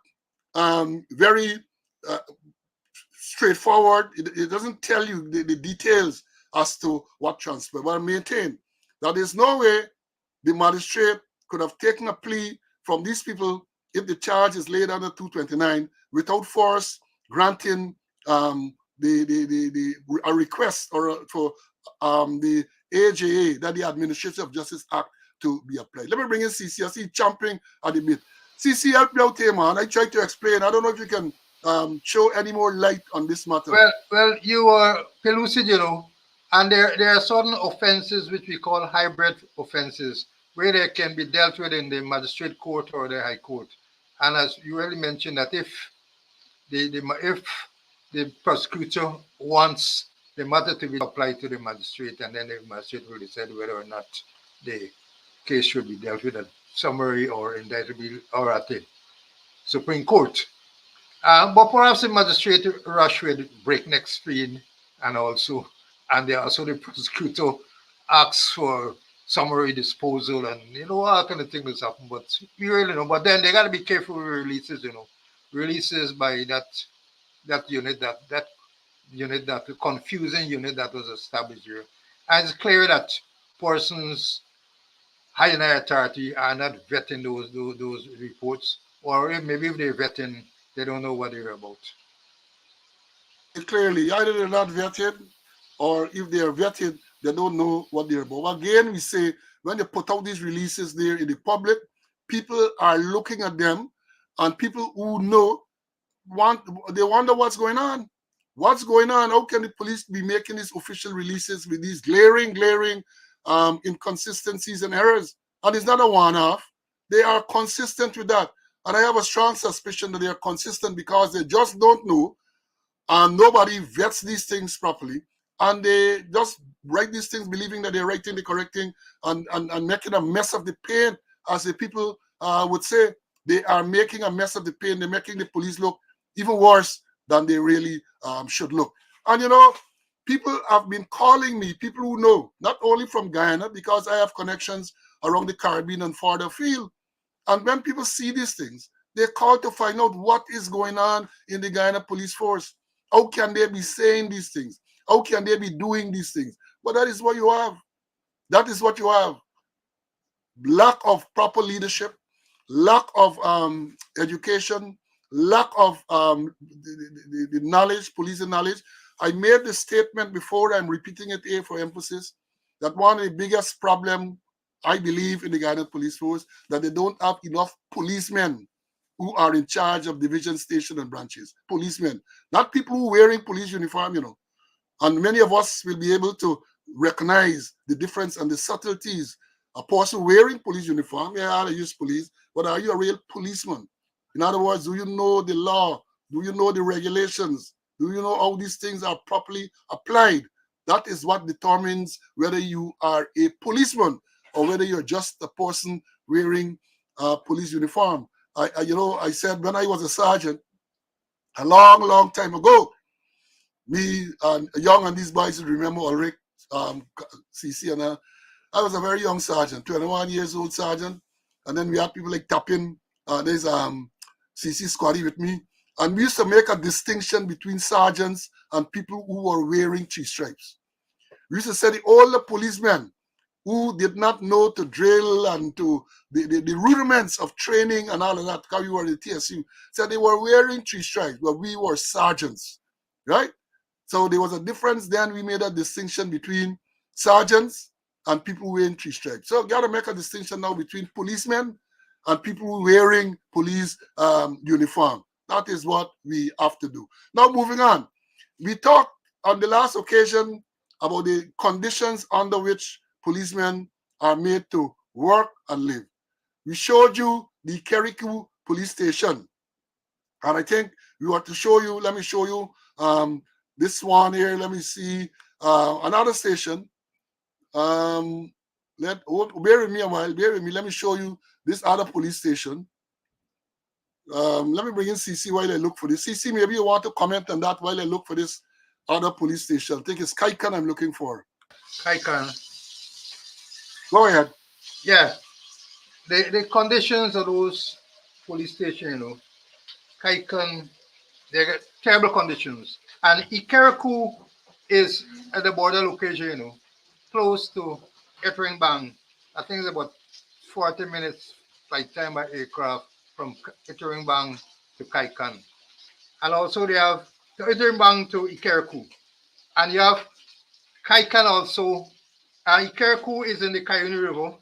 very straightforward. It doesn't tell you the details as to what transpired. But I maintain that there's no way the magistrate could have taken a plea from these people if the charge is laid under 229 without first granting a request for the AJA, that the Administration of Justice Act, to be applied. Let me bring in CC. I see champing at the bit. CC, help me out here, man. I tried to explain. I don't know if you can show any more light on this matter. Well, you are pellucid, you know, and there are certain offenses which we call hybrid offenses, where they can be dealt with in the magistrate court or the high court. And as you already mentioned, that if the prosecutor wants the matter to be applied to the magistrate, and then the magistrate will decide whether or not the case should be dealt with at summary or indictable or at the Supreme Court. But perhaps the magistrate rush with breakneck speed, and also the prosecutor asks for summary disposal, and all kind of things happen. But you really know. But then they got to be careful with releases. Releases by that unit, that confusing unit that was established here. And it's clear that persons high in high authority are not vetting those reports, or maybe if they're vetting, they don't know what they're about. Clearly, either they're not vetted, or if they are vetted, they don't know what they're about. Again, we say when they put out these releases there in the public, people are looking at them, and people who know they wonder what's going on. What's going on? How can the police be making these official releases with these glaring inconsistencies and errors? And it's not a one-off. They are consistent with that. And I have a strong suspicion that they are consistent because they just don't know, and nobody vets these things properly, and they just write these things believing that they're writing the correct thing and making a mess of the paint, as the people would say. They are making a mess of the paint. They're making the police look even worse than they really should look. And people have been calling me, people who know, not only from Guyana, because I have connections around the Caribbean and farther afield. And when people see these things, they call to find out what is going on in the Guyana police force. How can they be saying these things? How can they be doing these things? But that is what you have. That is what you have. Lack of proper leadership, lack of education, lack of the knowledge, policing knowledge. I made the statement before, I'm repeating it here for emphasis, that one of the biggest problem I believe in the Guyana police force, that they don't have enough policemen who are in charge of division, station, and branches. Policemen, not people who wearing police uniform. And many of us will be able to recognize the difference and the subtleties. A person wearing police uniform, yeah, I use police, but are you a real policeman? In other words, do you know the law? Do you know the regulations? Do you know how these things are properly applied? That is what determines whether you are a policeman or whether you're just a person wearing a police uniform. I said when I was a sergeant a long, long time ago, me and Young and these boys would remember Ulrich, CC, and I was a very young sergeant, 21 years old sergeant. And then we had people like Tapin, there's CC Squaddy with me. And we used to make a distinction between sergeants and people who were wearing three stripes. We used to say the older policemen who did not know to drill and to the rudiments of training and all of that, how you were the TSU, said they were wearing three stripes, but we were sergeants, right? So there was a difference then. We made a distinction between sergeants and people wearing three stripes. So got to make a distinction now between policemen and people wearing police uniform. That is what we have to do. Now moving on. We talked on the last occasion about the conditions under which policemen are made to work and live. We showed you the Keriku police station. And I think we want to show you, let me show you this one here. Let me see another station. Bear with me a while. Bear with me. Let me show you this other police station. Let me bring in CC while I look for this. CC, maybe you want to comment on that while I look for this other police station. I think it's Kaikan I'm looking for. Kaikan. Go ahead. Yeah. The conditions of those police stations, Kaikan, they're terrible conditions. And Ikeraku is at the border location, close to Ettering. I think it's about 40 minutes flight time by aircraft from Ettering to Kaikan. And also they have Ettering to Ikeraku. And you have Kaikan also. Ikeraku is in the Cayenne River.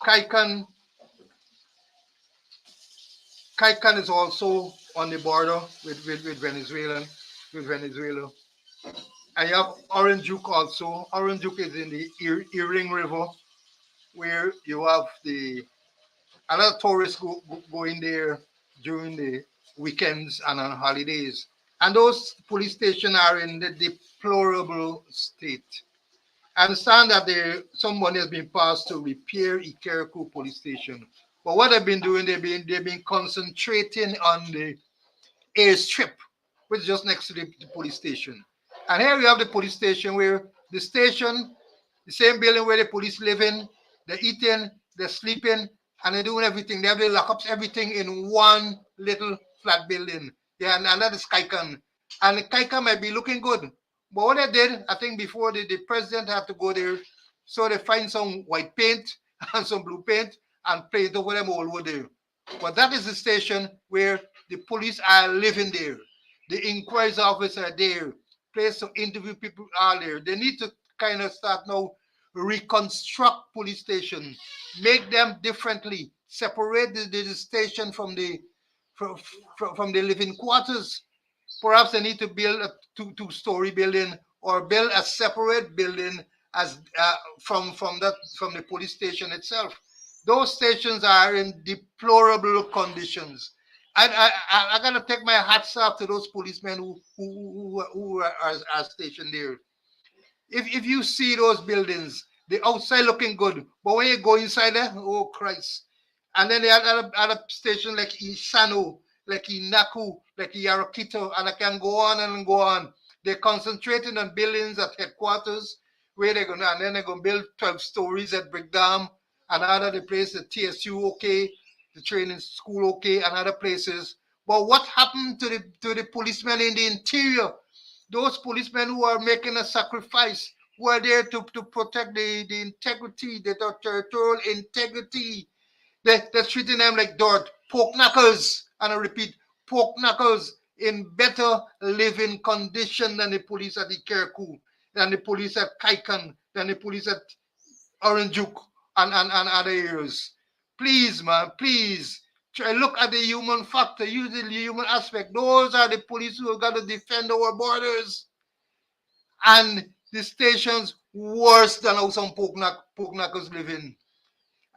Kaikan Kaikan is also on the border with Venezuela. And you have Orange Duke also. Orange Duke is in the Earring River, where you have a lot of tourists go in there during the weekends and on holidays. And those police stations are in the deplorable state. I understand that some money has been passed to repair Ikeraku police station. But what they've been doing, they've been concentrating on the airstrip, which is just next to the police station. And here we have the police station where the station, the same building where the police live in, they're eating, they're sleeping, and they're doing everything. They have the lockups, everything in one little flat building. Yeah, and that is Kaikan. And the Kaikan might be looking good. But what they did, I think before the president had to go there, so they find some white paint and some blue paint and paint over them all over there. But that is the station where the police are living there. The inquiries officers are there. Place to interview people are there. They need to kind of start now reconstruct police stations, make them differently, separate the station from, from the living quarters. Perhaps they need to build a two-story building or build a separate building as from the police station itself. Those stations are in deplorable conditions. I gotta take my hats off to those policemen who are stationed there. If you see those buildings, the outside looking good, but when you go inside there, oh Christ. And then they had other stations like Isano, like Inaku, like Yarakito, and I can go on and go on. They're concentrating on buildings at headquarters where they're gonna, and then they're gonna build 12 stories at Brickdam and other the place, the TSU okay, the training school okay, and other places. But what happened to the policemen in the interior? Those policemen who are making a sacrifice, who are there to protect the integrity, the territorial integrity. They're treating them like dirt, pork knuckles, and I repeat, pork knuckles in better living condition than the police at Ikerku, than the police at Kaikan, than the police at Oranjuk, and other areas. Please, man, please. Try look at the human factor, use the human aspect. Those are the police who have got to defend our borders. And the stations worse than how some pork knuckles live in.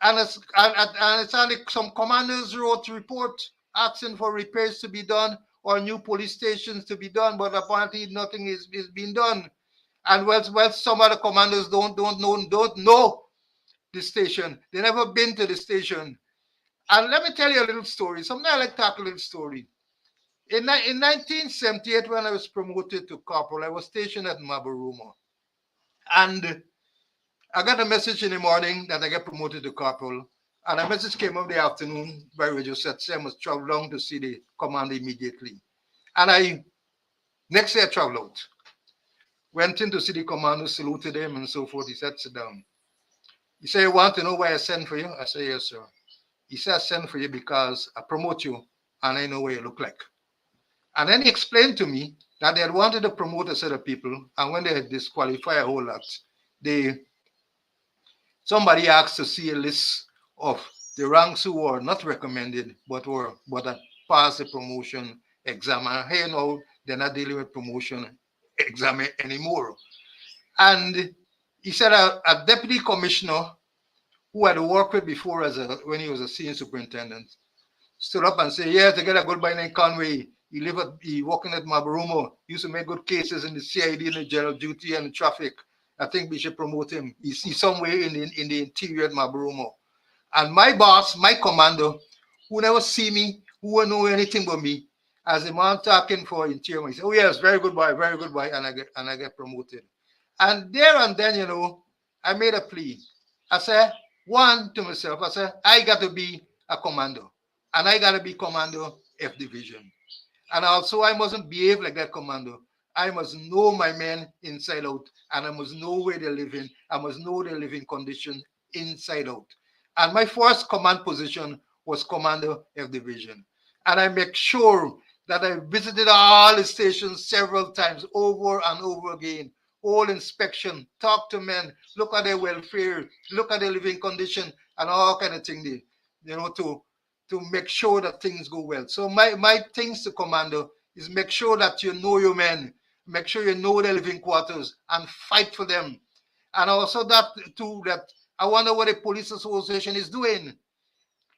And it's only some commanders wrote report asking for repairs to be done or new police stations to be done, but apparently nothing is being done. And well, some other commanders don't know the station. They never been to the station. And let me tell you a little story. Something I like to talk a little story. In 1978, when I was promoted to corporal, I was stationed at Mabaruma. And I got a message in the morning that I get promoted to corporal. And a message came up in the afternoon by radio said, I must travel down to see the commander immediately. And next day I traveled out. Went in to see the commander, saluted him and so forth. He said, sit down. He said, you want to know why I sent for you? I said, yes, sir. He said, I sent for you because I promote you and I know what you look like. And then he explained to me that they had wanted to promote a set of people, and when they had disqualified a whole lot, somebody asked to see a list of the ranks who were not recommended but had passed the promotion exam. And here now they're not dealing with promotion exam anymore. And he said a deputy commissioner who had worked with before when he was a senior superintendent stood up and said, yes, they got a good by name Conway. He working at Mabarumo, used to make good cases in the CID and the general duty and the traffic. I think we should promote him. He's somewhere in the interior at Mabarumo. And my boss, my commander, who never see me, who won't know anything but me, as a man talking for interior, he said, oh yes, very good boy, and I get promoted. And there and then, I made a plea. I said, one to myself, I said, I got to be a commander. And I got to be commander F division. And also, I mustn't behave like that commander. I must know my men inside out, and I must know where they're living. I must know their living condition inside out. And my first command position was commander F division. And I make sure that I visited all the stations several times over and over again. All inspection, talk to men, look at their welfare, look at their living condition, and all kind of thing to make sure that things go well. So my things to commander is make sure that you know your men, make sure you know their living quarters and fight for them. And also that I wonder what the police association is doing.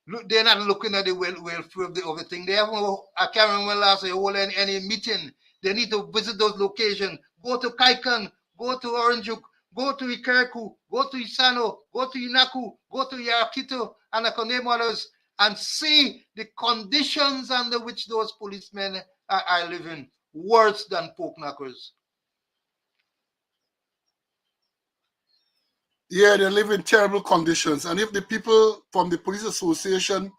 Look, they're not looking at the welfare of the thing. They have I can't remember last year hold any meeting. They need to visit those locations. Go to Kaikan, go to Oranjuk, go to Ikereku, go to Isano, go to Inaku, go to Yarakito, and I can name others, and see the conditions under which those policemen are living, worse than pork knuckles. Yeah, they live in terrible conditions. And if the people from the police association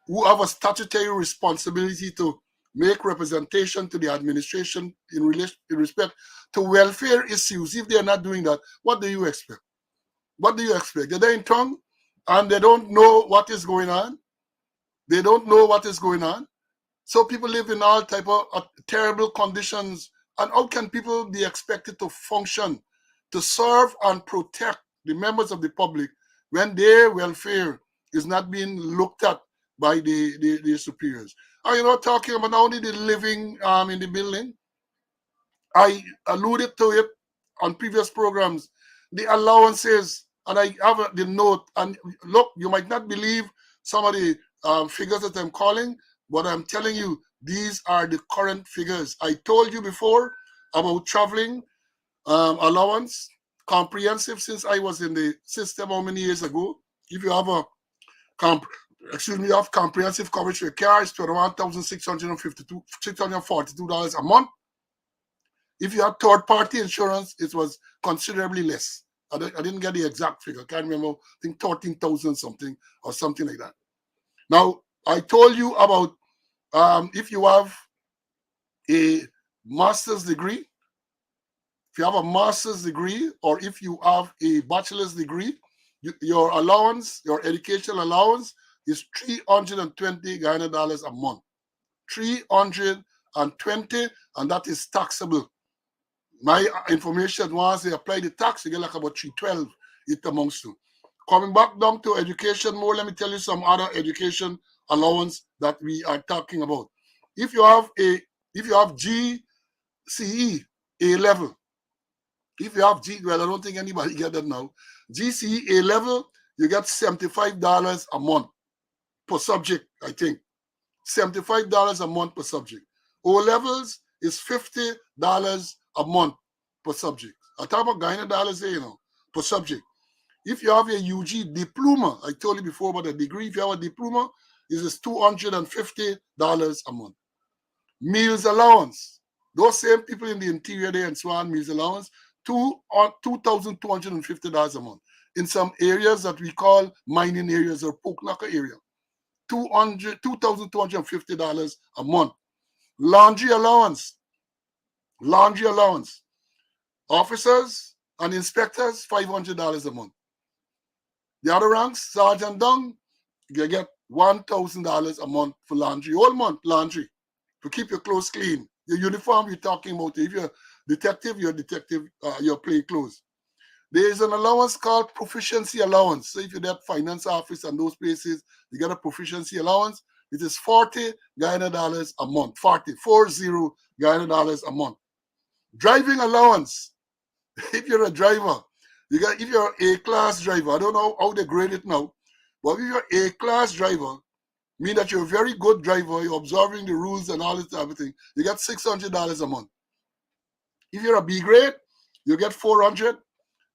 who have a statutory responsibility to make representation to the administration in respect to welfare issues, if they are not doing that, what do you expect? What do you expect? They're in tongue and they don't know what is going on. They don't know what is going on. So people live in all type of terrible conditions. And how can people be expected to function, to serve and protect the members of the public when their welfare is not being looked at by the superiors? And talking about not only the living in the building, I alluded to it on previous programs, the allowances, and I have the note. And look, you might not believe some of the figures that I'm calling, but I'm telling you, these are the current figures. I told you before about traveling allowance. comprehensive since I was in the system how many years ago. If you have a you have comprehensive coverage for your car, it's $21,642 a month. If you have third-party insurance, it was considerably less. I didn't get the exact figure. I can't remember. I think 13,000 something or something like that. Now, I told you about if you have a master's degree, if you have a master's degree, or if you have a bachelor's degree, your allowance, your educational allowance is 320 Ghana dollars a month. 320, and that is taxable. My information was they apply the tax, you get like about 312 it amounts to. Coming back down to education more, let me tell you some other education allowance that we are talking about. If you have GCE A level, if you have I don't think anybody get that now. GCE A level, you get $75 a month per subject, I think. $75 a month per subject. O levels is $50 a month per subject. I talk about Ghana dollars there, per subject. If you have a UG diploma, I told you before about a degree, if you have a diploma, it is $250 a month. Meals allowance. Those same people in the interior there and so on, meals allowance, $2,250 a month. In some areas that we call mining areas or Poknaka area, $2,250 a month. Laundry allowance. Laundry allowance. Officers and inspectors, $500 a month. The other ranks, sergeant down, you get $1,000 a month for laundry. Whole month laundry to keep your clothes clean. Your uniform you're talking about. If you're detective, your plain clothes. There is an allowance called proficiency allowance. So if you're at finance office and those places, you get a proficiency allowance. It is 40 Ghana dollars a month. 40 Ghana dollars a month. Driving allowance. If you're a driver, if you're an A-class driver, I don't know how they grade it now, but if you're an A-class driver, mean that you're a very good driver, you're observing the rules and all this everything, you get $600 a month. If you're a B grade, you get 400,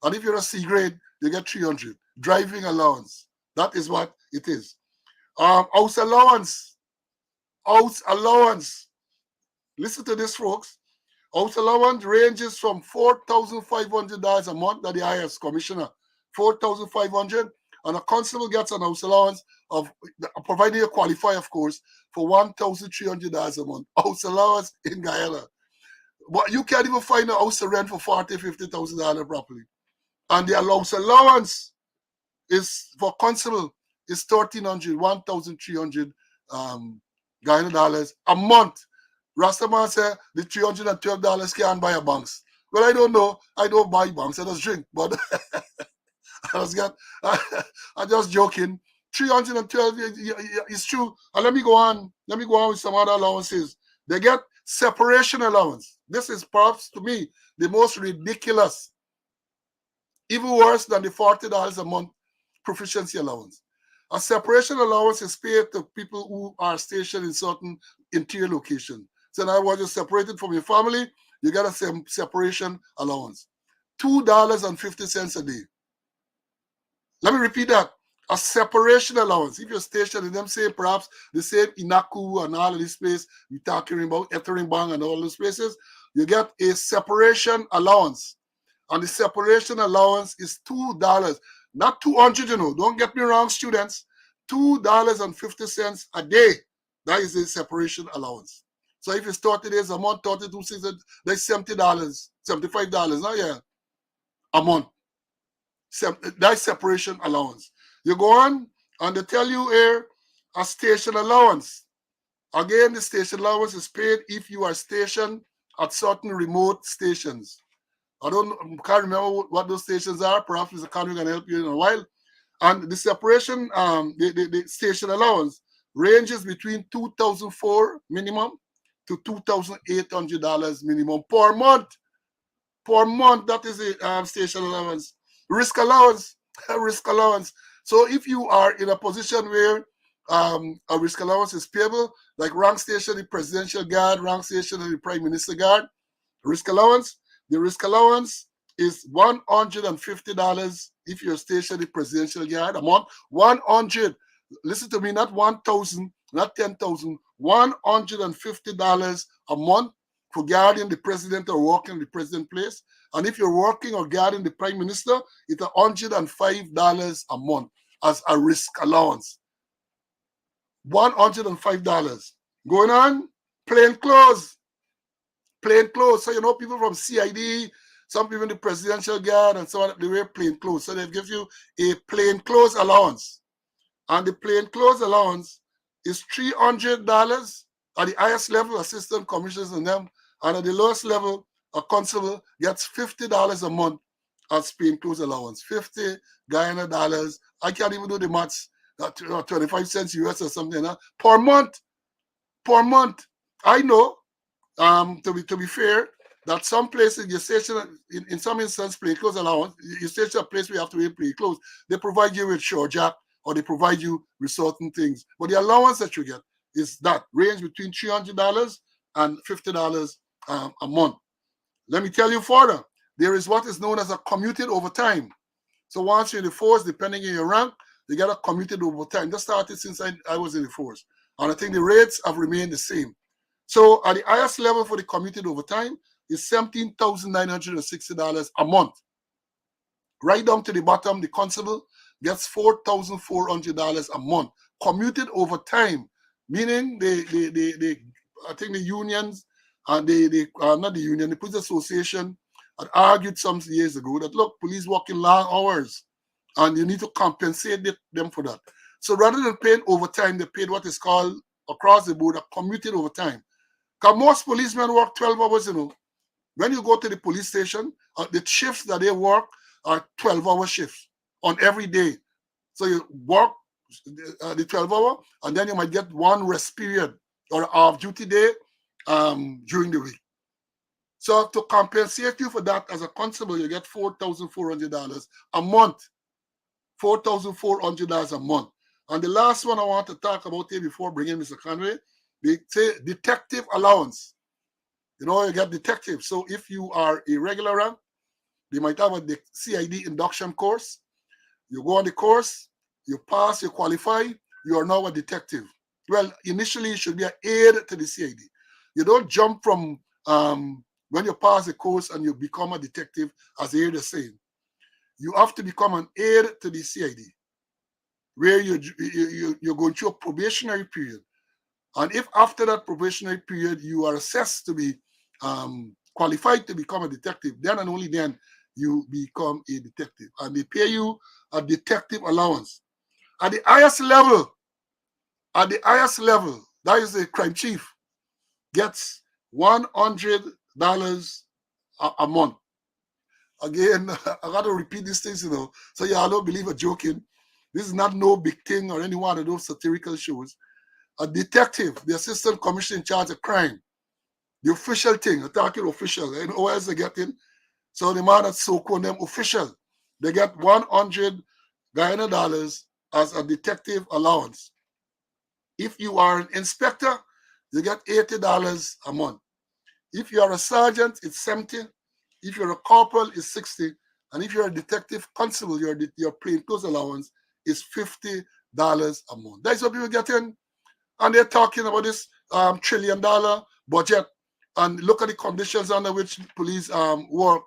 and if you're a C grade, you get 300. Driving allowance. That is what it is. House allowance. House allowance. Listen to this, folks. House allowance ranges from $4,500 a month, that the highest commissioner, $4,500, and a constable gets an house allowance of, providing you qualify, of course, for $1,300 a month. House allowance in Guyana. But you can't even find a house to rent for $40,000, $50,000 properly. And the house allowance is for constable is $1,300 Guyana dollars a month. Rastaman said the $312 can't buy a banks. Well, I don't know. I don't buy banks. I just drink. But I'm just joking. 312 is true. And let me go on. Let me go on with some other allowances. They get separation allowance. This is perhaps to me the most ridiculous, even worse than the $40 a month proficiency allowance. A separation allowance is paid to people who are stationed in certain interior locations. So now when you're separated from your family, you get a separation allowance. $2.50 a day. Let me repeat that. A separation allowance. If you're stationed in them, say perhaps the same Inaku and all of this place we're talking about, Etheringbang and all those places, you get a separation allowance. And the separation allowance is $2. Not 200, Don't get me wrong, students. $2.50 a day. That is the separation allowance. So if it's 30 days a month, 32 cents, that's $70, $75. Now, yeah, a month. That's separation allowance. You go on, and they tell you here a station allowance. Again, the station allowance is paid if you are stationed at certain remote stations. I can't remember what those stations are. Perhaps Mr. Conway can help you in a while. And the separation, the station allowance ranges between $2,004 minimum to $2,800 minimum per month. Per month, that is the station allowance. Risk allowance, risk allowance. So if you are in a position where a risk allowance is payable, like rank station, the presidential guard, rank station, and the prime minister guard, risk allowance. The risk allowance is $150 if you're stationed in presidential guard a month. 100. Listen to me, not 1,000, not 10,000. $150 a month for guarding the president or working in the president's place. And if you're working or guarding the prime minister, it's $105 a month as a risk allowance. $105. Going on, plain clothes. Plain clothes. So, you know, people from CID, some people in the presidential guard and so on, they wear plain clothes. So they give you a plain clothes allowance. And the plain clothes allowance is $300 at the highest level, assistant commissioners and them. And at the lowest level, a constable gets $50 a month as plain clothes allowance. 50 Guyana dollars. I can't even do the maths. 25 cents US or something per month. Per month. I know, to be fair, that some places you station in some instances plain clothes allowance, you station a place where you have to wear plain clothes. They provide you with short jack or they provide you with certain things. But the allowance that you get is that range between $300 and $50 a month. Let me tell you further. There is what is known as a commuted overtime. So once you're in the force, depending on your rank, you get a commuted overtime. That started since I was in the force. And I think the rates have remained the same. So at the highest level for the commuted overtime is $17,960 a month. Right down to the bottom, the constable gets $4,400 a month. Commuted overtime, meaning I think the unions and not the union, the police association had argued some years ago that look, police work in long hours and you need to compensate them for that. So rather than paying overtime, they paid what is called across the board a commuted overtime. Because most policemen work 12 hours, you know. When you go to the police station, the shifts that they work are 12-hour shifts on every day. So you work the 12-hour, and then you might get one rest period or off-duty day during the week. So to compensate you for that as a constable, you get $4,400 a month. $4,400 a month. And the last one I want to talk about here before bringing Mr. Conway, they say detective allowance. You know, you get detective. So if you are a regular rank, they might have a CID induction course. You go on the course, you pass, you qualify, you are now a detective. Well, initially, you should be an aide to the CID. You don't jump from when you pass the course and you become a detective, as the aide is saying. You have to become an aide to the CID, where you're going through a probationary period. And if after that probationary period you are assessed to be qualified to become a detective, then and only then you become a detective. And they pay you a detective allowance. At the highest level, that is the crime chief, gets $100 a month. Again, I got to repeat these things, you know, so y'all don't believe I'm joking. This is not no big thing or any one of those satirical shows. A detective, the assistant commissioner in charge of crime, the official thing, I'm talking official, and who else they getting? So the man that's so called them official, they get 100 Guyana dollars as a detective allowance. If you are an inspector, you get $80 a month. If you are a sergeant, it's 70. If you're a corporal, it's 60. And if you're a detective constable, your plainclothes allowance is $50 a month. That's what people get in. And they're talking about this $1 trillion budget. And look at the conditions under which police work.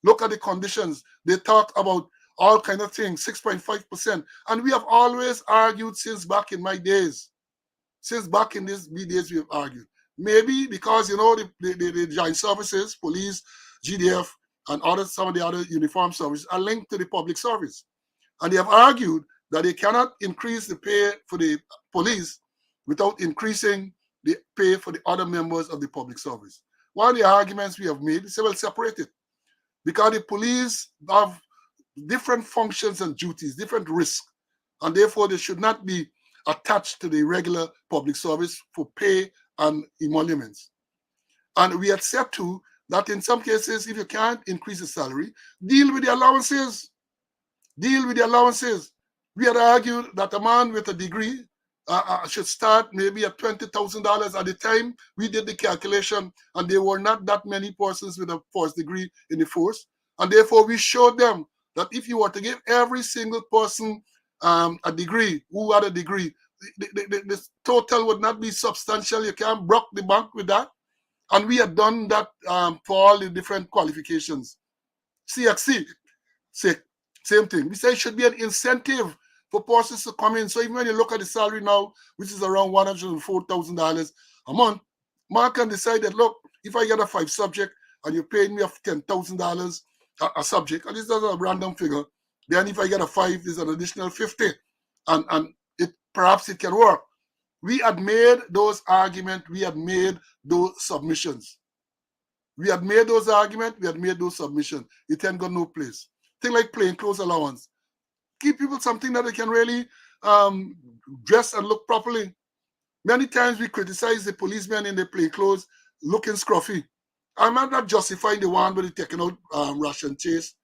Look at the conditions. They talk about all kind of things, 6.5%. And we have always argued since back in my days. Since back in these days, we have argued. Maybe because, you know, the joint services, police, GDF, and some of the other uniform services are linked to the public service. And they have argued that they cannot increase the pay for the police without increasing the pay for the other members of the public service. One of the arguments we have made is, well, separate it. Because the police have different functions and duties, different risks, and therefore they should not be attached to the regular public service for pay and emoluments. And we accept too that in some cases, if you can't increase the salary, deal with the allowances. Deal with the allowances. We had argued that a man with a degree should start maybe at $20,000 at the time. We did the calculation, and there were not that many persons with a first degree in the force. And therefore, we showed them that if you were to give every single person a degree, who had a degree, the total would not be substantial. You can't broke the bank with that. And we had done that for all the different qualifications. CXC, same thing. We say it should be an incentive for persons to come in. So even when you look at the salary now, which is around $104,000 a month, Mark can decide that, look, if I get a 5 subject and you're paying me $10,000 a subject, and this is a random figure, then if I get a 5, there's an additional 50. And it perhaps it can work. We had made those arguments, we had made those submissions. We had made those arguments, we had made those submissions. It ain't got no place. Thing like plain clothes allowance. Give people something that they can really dress and look properly. Many times we criticize the policemen in their plain clothes looking scruffy. I'm not justifying the one where they taking out Russian Chase,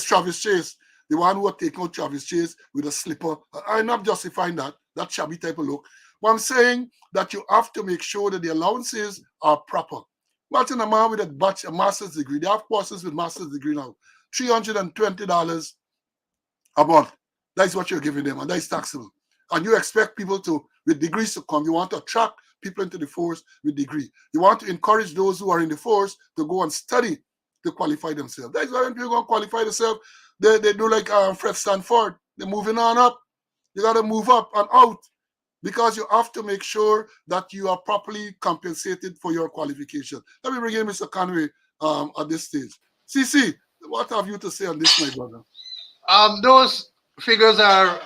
Travis Chase, the one who are taking out Travis Chase with a slipper. I'm not justifying that shabby type of look. But I'm saying that you have to make sure that the allowances are proper. Imagine a man with a master's degree. They have courses with master's degree now. $320 a month. That's what you're giving them, and that's taxable. And you expect people with degrees to come. You want to attract people into the force with degree. You want to encourage those who are in the force to go and study to qualify themselves. That's why when people go and qualify themselves, they do like Fred Stanford. They're moving on up. You got to move up and out because you have to make sure that you are properly compensated for your qualification. Let me bring in Mr. Conway at this stage. CC, what have you to say on this, my brother? Those figures are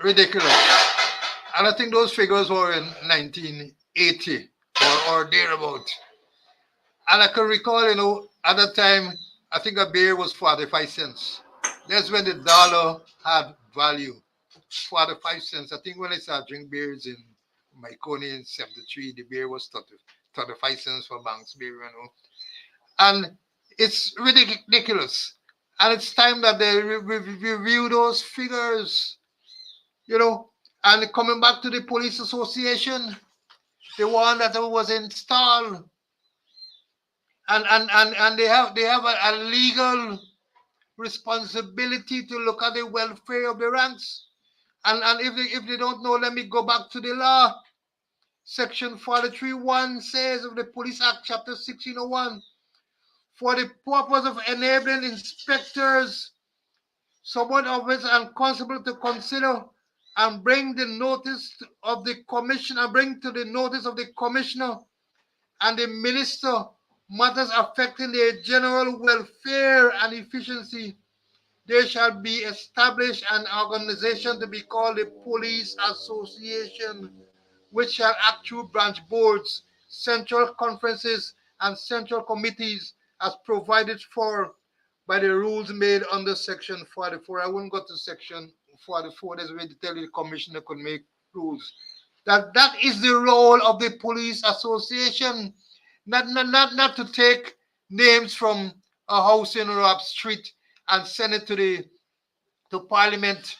ridiculous. And I think those figures were in 1980 or thereabout. And I can recall, at that time, I think a beer was 45 cents. That's when the dollar had value. 45 cents. I think when I started drinking beers in Myconi in 73, the beer was 35 cents for Banks beer. And it's ridiculous. And it's time that they review those figures, And coming back to the police association, the one that was installed, and they have a legal responsibility to look at the welfare of the ranks. And if they don't know, let me go back to the law. Section 43.1 says of the Police Act, Chapter 1601, for the purpose of enabling inspectors, sub-officers, and constables to consider and bring the notice of the commissioner, bring to the notice of the commissioner and the minister matters affecting their general welfare and efficiency. There shall be established an organization to be called the Police Association, which shall act through branch boards, central conferences, and central committees as provided for by the rules made under Section 44. I won't go to Section 44. There's a way to tell you the commissioner could make rules. That is the role of the Police Association, not to take names from a house in Rob Street and send it to Parliament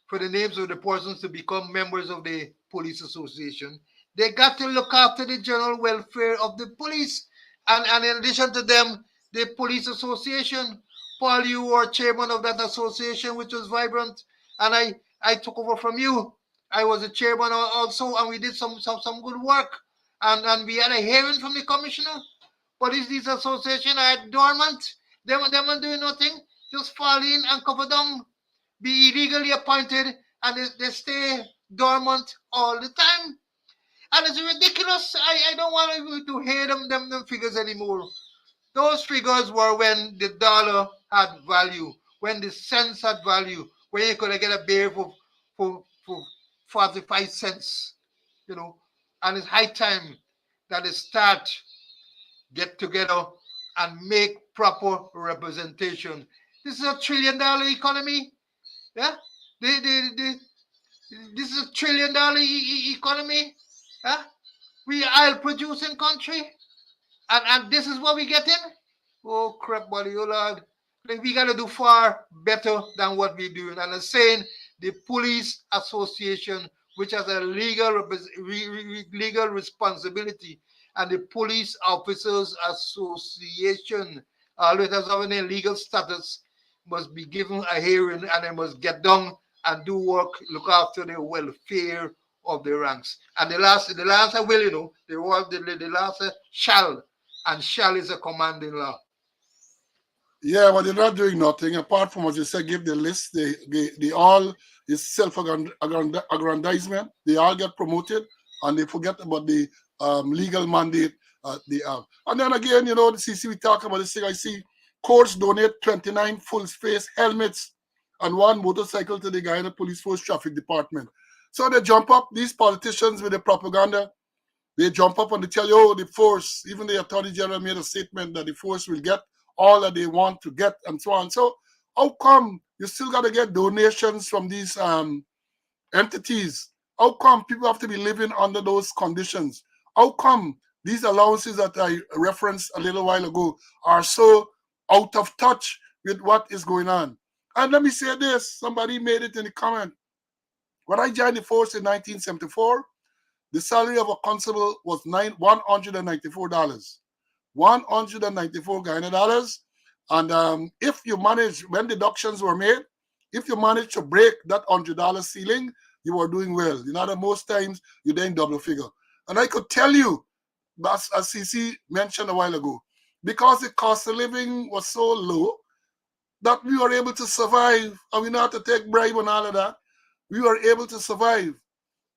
for the names of the persons to become members of the Police Association. They got to look after the general welfare of the police. And in addition to them, the Police Association, Paul, you were chairman of that association, which was vibrant. And I took over from you. I was a chairman also, and we did some good work. And we had a hearing from the commissioner. But these associations are dormant. Them are doing nothing. Just fall in and cover down, be illegally appointed, and they stay dormant all the time. And it's ridiculous. I don't want to hear them figures anymore. Those figures were when the dollar had value, when the cents had value, when you could get a beer for 45 cents, And it's high time that they start get together and make proper representation. This is a $1 trillion economy. Yeah, this is a $1 trillion economy. Yeah, we are oil producing country, and this is what we get in. Oh crap, buddy, oh Lord! Like, we gotta do far better than what we're doing. And I'm saying the Police Association, which has a legal responsibility, And the Police Officers Association, always as having a legal status, must be given a hearing and they must get down and do work, look after the welfare of the ranks. And the last I will, the last shall, and shall is a commanding law. Yeah, but they're not doing nothing apart from what you said. Give the list. They all is self-aggrandizement. They all get promoted, and they forget about the legal mandate they have. And then again, the CC we talk about this thing. I see courts donate 29 full face helmets and one motorcycle to the guy in the police force traffic department. So they jump up. These politicians with the propaganda. They jump up and they tell you, oh, the force. Even the attorney general made a statement that the force will get all that they want to get and so on. So how come you still got to get donations from these entities? How come people have to be living under those conditions? How come these allowances that I referenced a little while ago are so out of touch with what is going on? And let me say this, somebody made it in the comment. When I joined the force in 1974, the salary of a constable was $194. $194 and if you manage, when deductions were made, if you manage to break that $100 ceiling, you are doing well. Most times you're doing double figure. And I could tell you, as CC mentioned a while ago, because the cost of living was so low that we were able to survive, and we not have to take bribe and all of that. We were able to survive.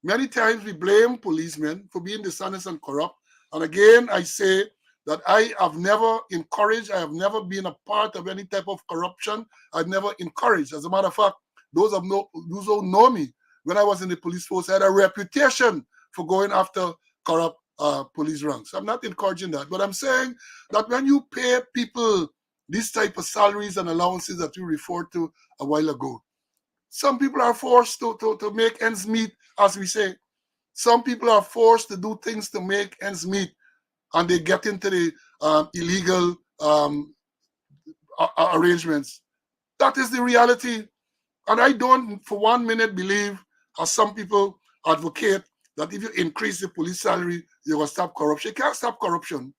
Many times we blame policemen for being dishonest and corrupt. And again, I say that I have never encouraged, I have never been a part of any type of corruption. I've never encouraged. As a matter of fact, those who know me, when I was in the police force, I had a reputation for going after corrupt police ranks. I'm not encouraging that, but I'm saying that when you pay people these type of salaries and allowances that you referred to a while ago, some people are forced to make ends meet, as we say. Some people are forced to do things to make ends meet, and they get into the illegal arrangements. That is the reality. And I don't for 1 minute believe, as some people advocate, that if you increase the police salary, you're going to stop corruption. You can't stop corruption,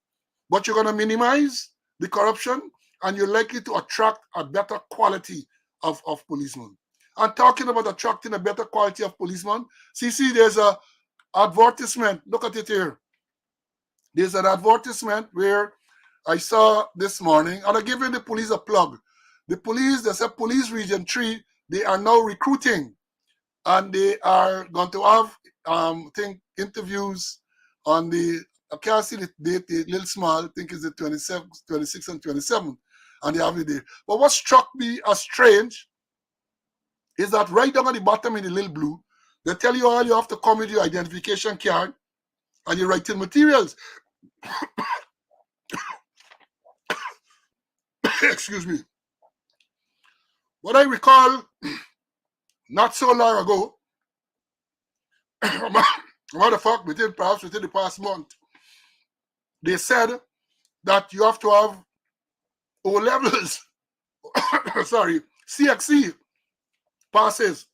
but you're going to minimize the corruption, and you're likely to attract a better quality of policemen. And talking about attracting a better quality of policemen, see, there's a advertisement. Look at it here. There's an advertisement where I saw this morning, and I'm giving the police a plug. The police, they said Police Region 3, they are now recruiting, and they are going to have, I think, interviews on I can't see the date, a little small, I think it's the 26th and 27th, and they have it there. But what struck me as strange is that right down at the bottom in the little blue, they tell you all you have to come with your identification card and your writing materials. Excuse me. What I recall, not so long ago, matter of fact, perhaps within the past month, they said that you have to have O levels, sorry, CXC passes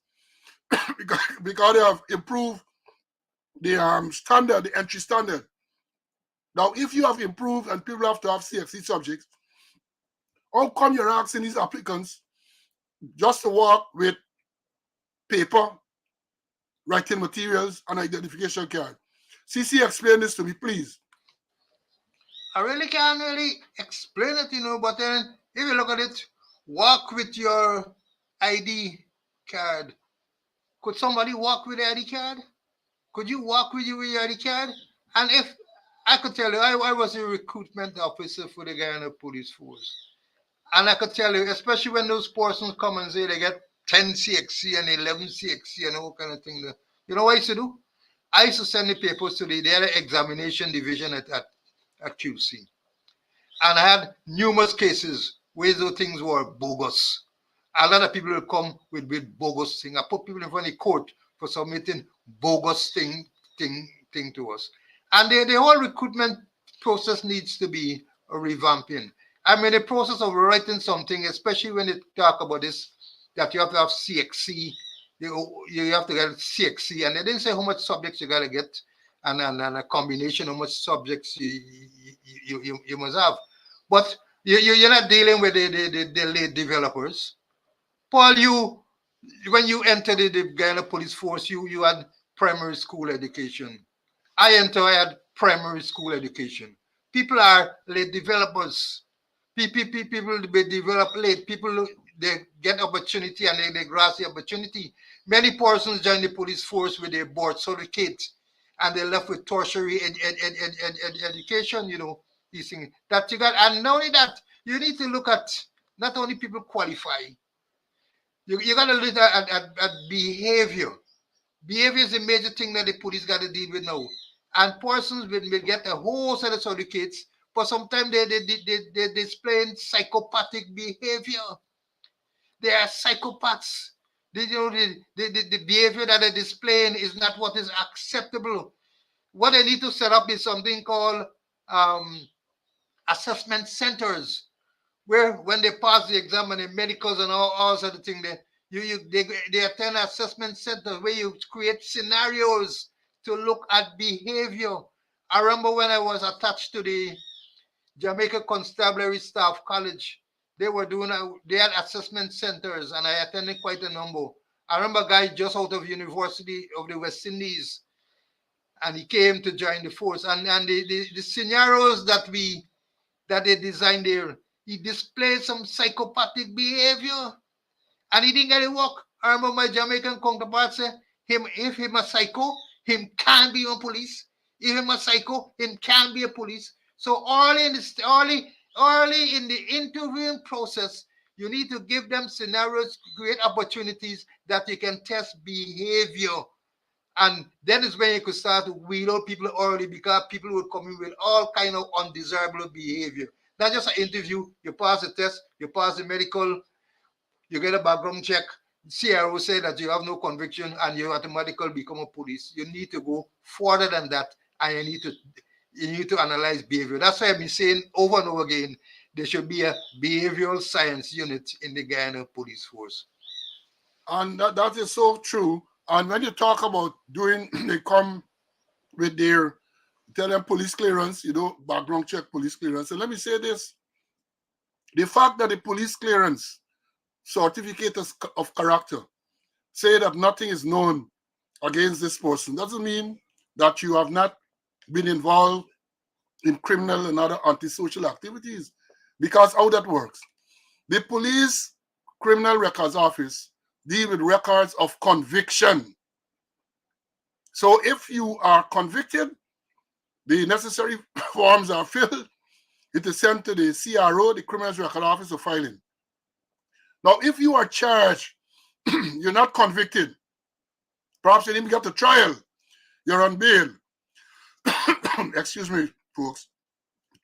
because they have improved the standard, the entry standard. Now, if you have improved and people have to have CXC subjects, how come you're asking these applicants just to work with paper, writing materials, and identification card? CC, explain this to me, please. I really can't really explain it, but then if you look at it, walk with your ID card. Could somebody walk with the ID card? Could you walk with your ID card? And if I could tell you, I was a recruitment officer for the Guyana Police Force. And I could tell you, especially when those persons come and say they get 10 CXC and 11 CXC and all kind of thing. You know what I used to do? I used to send the papers to the other examination division at QC. And I had numerous cases where those things were bogus. A lot of people will come with bogus things. I put people in front of the court for submitting bogus thing to us. And the whole recruitment process needs to be a revamping. I mean, the process of writing something, especially when they talk about this, that you have to have CXC, you have to get CXC, and they didn't say how much subjects you got to get. and a combination of much subjects you must have. But you're not dealing with the late developers. Paul, when you entered the Guyana Police Force, you had primary school education. I had primary school education. People are late developers. People they develop late. People they get opportunity and they grasp the opportunity. Many persons join the police force with their board certificate and they're left with tertiary education, these things that you got. And not only that, you need to look at not only people qualify, you got to look at behavior. Behavior is a major thing that the police got to deal with now. And persons will get a whole set of certificates, but sometimes they displaying psychopathic behavior. They are psychopaths. The behavior that they're displaying is not what is acceptable. What they need to set up is something called assessment centers, where when they pass the exam and the medicals and all sort of thing, they attend assessment centers where you create scenarios to look at behavior. I remember when I was attached to the Jamaica Constabulary Staff College, they had assessment centers and I attended quite a number. I remember a guy just out of University of the West Indies and he came to join the force and the scenarios that they designed there, he displayed some psychopathic behavior and he didn't get it work. I remember my Jamaican counterpart said, if him a psycho, him can't be on police. If him a psycho, him can't be a police. So early in the interviewing process, you need to give them scenarios, create opportunities that you can test behavior. And then is when you could start to weed out people early because people would come in with all kind of undesirable behavior. Not just an interview, you pass the test, you pass the medical, you get a background check. CRO say that you have no conviction and you automatically become a police. You need to go further than that and you need to analyze behavior. That's why I've been saying over and over again, there should be a behavioral science unit in the Guyana Police Force. And that is so true. And when you talk about they come with tell them police clearance, background check police clearance. And let me say this, the fact that the police clearance certificate of character say that nothing is known against this person doesn't mean that you have not been involved in criminal and other antisocial activities. Because how that works, the police criminal records office deal with records of conviction. So if you are convicted, the necessary forms are filled. It is sent to the CRO, the Criminal Record Office, for filing. Now, if you are charged, you're not convicted, perhaps you didn't get to trial, you're on bail. Excuse me, folks.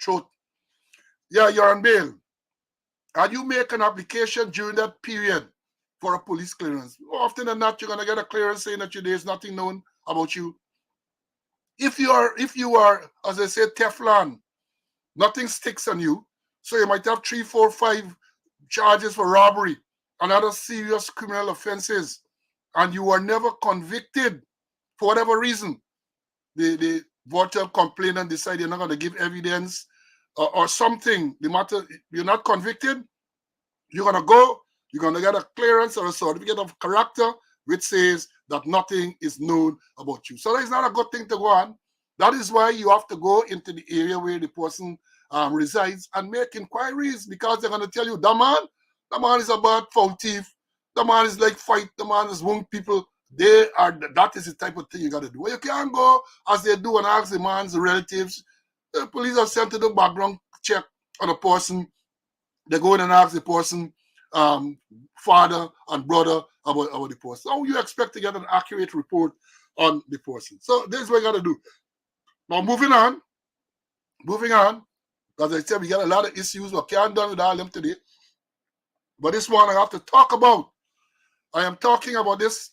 Throat. Yeah, you're on bail. And you make an application during that period for a police clearance. More often than not, you're going to get a clearance saying that there's nothing known about you. If you are, as I said, Teflon, nothing sticks on you. So you might have 3, 4, 5 charges for robbery and other serious criminal offenses, and you are never convicted for whatever reason. The voter complainant decide you're not going to give evidence or something. The matter, you're not convicted, you're going to get a clearance or a certificate of character which says that nothing is known about you. So that is not a good thing to go on. That is why you have to go into the area where the person resides and make inquiries, because they're going to tell you, the man is a bad foul thief, the man is like fight, the man is wound people. That is the type of thing you got to do. Well, you can't go as they do and ask the man's relatives. The police are sent to do background check on a person. They go in and ask the person, father and brother about the person. How you expect to get an accurate report on the person? So this is what you got to do. Now moving on, as I said, we got a lot of issues we can't done with all of them today. But this one I have to talk about. I am talking about this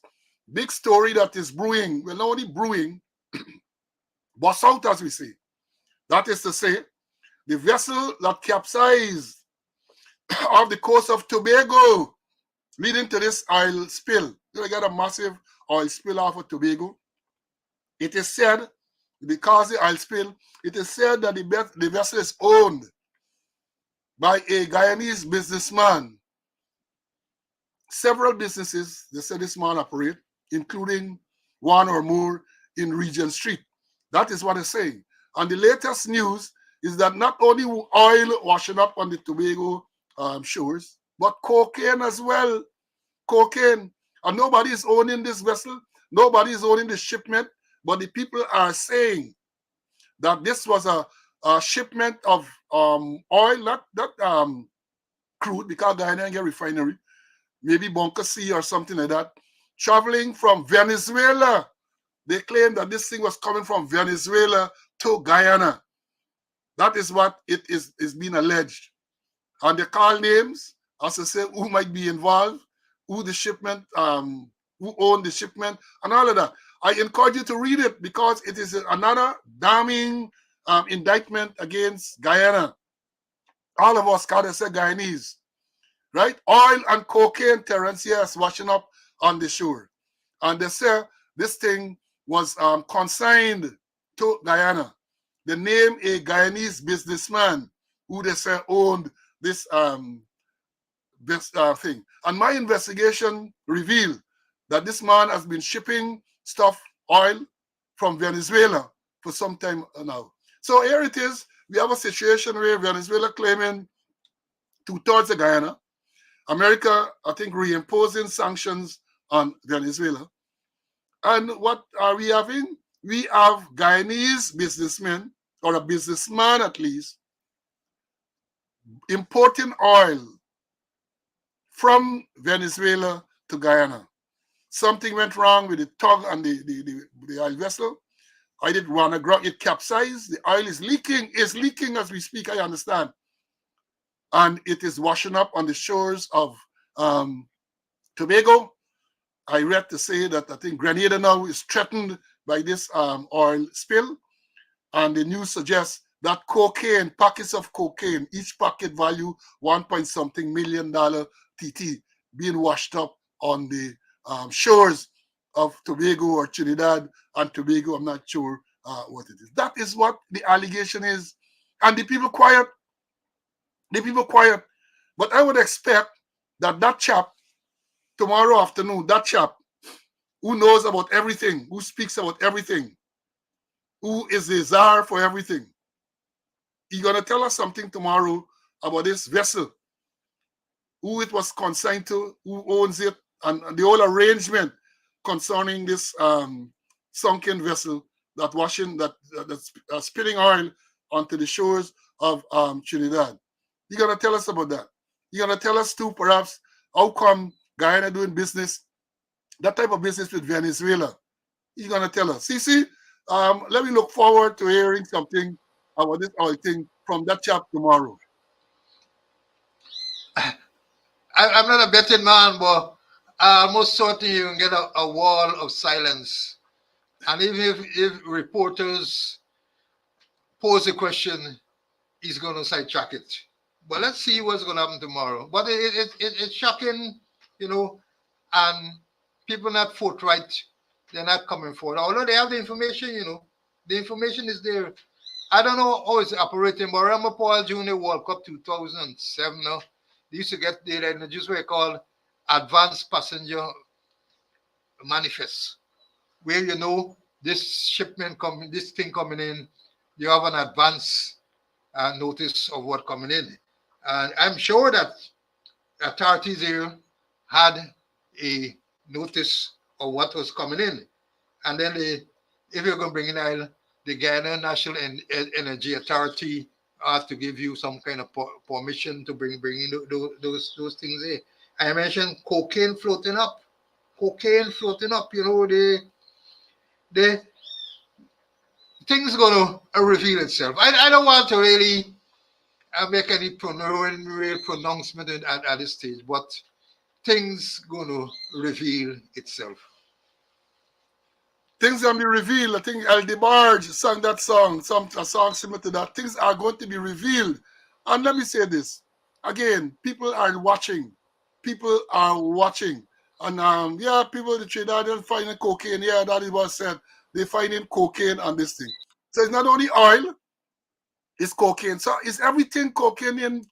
big story that is brewing. Well, not only brewing, bust out, as we say. That is to say, the vessel that capsized off the coast of Tobago, leading to this oil spill. They got a massive oil spill off of Tobago. It is said because the oil spill, it is said that the vessel is owned by a Guyanese businessman. Several businesses, they say this man operate, including one or more in Regent Street. That is what it's saying. And the latest news is that not only oil washing up on the Tobago shores, but cocaine as well. Cocaine. And nobody is owning this vessel. Nobody is owning the shipment. But the people are saying that this was a shipment of oil, not crude, because Guyana get refinery, maybe Bunker C or something like that, traveling from Venezuela. They claim that this thing was coming from Venezuela to Guyana. That is what it is being alleged. And they call names, as I say, who might be involved, who the shipment, who owned the shipment, and all of that. I encourage you to read it because it is another damning indictment against Guyana. All of us, gotta say Guyanese, right? Oil and cocaine, Terrence, yes, washing up on the shore. And they say this thing was consigned to Guyana. They name a Guyanese businessman who they say owned this thing. And my investigation revealed that this man has been shipping stuff, oil, from Venezuela for some time now. So here it is. We have a situation where Venezuela claiming 2/3 of Guyana. America, I think, reimposing sanctions on Venezuela. And what are we having? We have Guyanese businessmen, or a businessman at least, importing oil from Venezuela to Guyana. Something went wrong with the tug and the oil vessel. I did run aground, it capsized. The oil is leaking as we speak, I understand. And it is washing up on the shores of Tobago. I read to say that I think Grenada now is threatened by this oil spill. And the news suggests that cocaine, packets of cocaine, each packet value $1 million TT, being washed up on the shores of Tobago or Trinidad and Tobago. I'm not sure what it is. That is what the allegation is. And the people quiet. The people quiet. But I would expect that chap, tomorrow afternoon, that chap who knows about everything, who speaks about everything, who is the czar for everything, he's going to tell us something tomorrow about this vessel, who it was consigned to, who owns it, and the whole arrangement concerning this sunken vessel that's spilling oil onto the shores of Trinidad. He's going to tell us about that. He's going to tell us too, perhaps, how come Guyana doing business, that type of business with Venezuela. He's going to tell us. See, let me look forward to hearing something about this oil thing from that chap tomorrow. I'm not a betting man, but I almost certainly you can get a wall of silence. And even if reporters pose a question, he's going to sidetrack it. But let's see what's going to happen tomorrow. But it's shocking, and people not forthright. They're not coming forward. Although they have the information, the information is there. I don't know how it's operating, but remember Paul Jr. World Cup 2007 now? They used to get data in just what they call advanced passenger manifest, where this thing coming in, you have an advance notice of what coming in. And I'm sure that authorities here had a notice of what was coming in. And then if you're going to bring in oil, the Guyana National Energy Authority has to give you some kind of permission to bring in those things there. I mentioned cocaine floating up. The things going to reveal itself. I don't want to really make any real pronouncement at this stage, but things going to reveal itself. Things going to be revealed. I think El DeBarge sang that song, a song similar to that. Things are going to be revealed. And let me say this. Again, people are watching. People are watching. And people in Trinidad are finding cocaine. Yeah, that is what I said. They're finding cocaine on this thing. So it's not only oil, it's cocaine. So it's everything cocaine in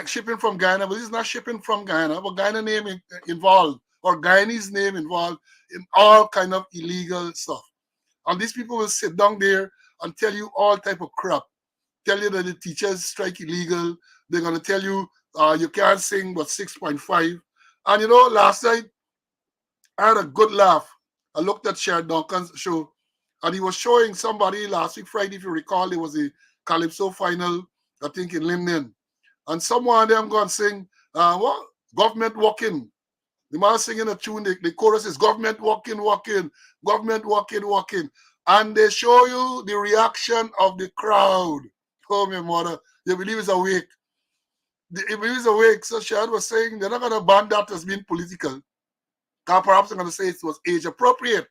shipping from Guyana, but it's not shipping from Guyana, but Guyana name involved or Guyanese name involved in all kind of illegal stuff. And these people will sit down there and tell you all type of crap. Tell you that the teachers strike illegal. They're gonna tell you you can't sing but 6.5. And you know, last night I had a good laugh. I looked at Sharon Duncan's show, and he was showing somebody last week Friday, if you recall, it was a Calypso final, I think in Linden. And someone of them go and sing, what? Government walking. The man singing a tune, the chorus is government walking, walking, government walking, walking. And they show you the reaction of the crowd. Oh, my mother, you believe it's awake. You believe it's awake. So Sharon was saying they're not going to ban that as being political. Perhaps they're going to say it was age appropriate.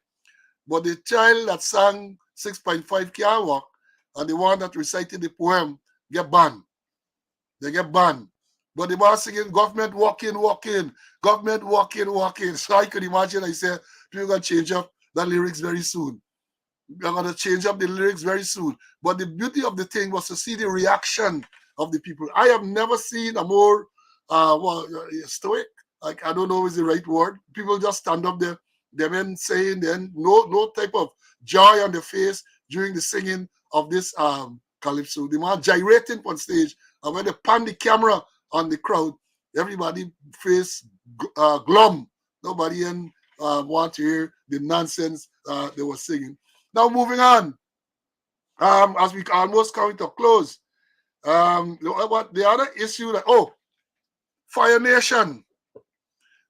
But the child that sang 6.5 can't walk, and the one that recited the poem get banned. They get banned. But the man singing government walking, walking, government walking, walking. So I could imagine, I said, we're going to change up the lyrics very soon. We're going to change up the lyrics very soon. But the beauty of the thing was to see the reaction of the people. I have never seen a more stoic, like I don't know is the right word. People just stand up there, they men saying then no type of joy on their face during the singing of this calypso. The man gyrating on stage, and when they pan the camera on the crowd, everybody face glum. Nobody want to hear the nonsense they were singing. Now moving on, as we almost coming to a close, the other issue Fire Nation.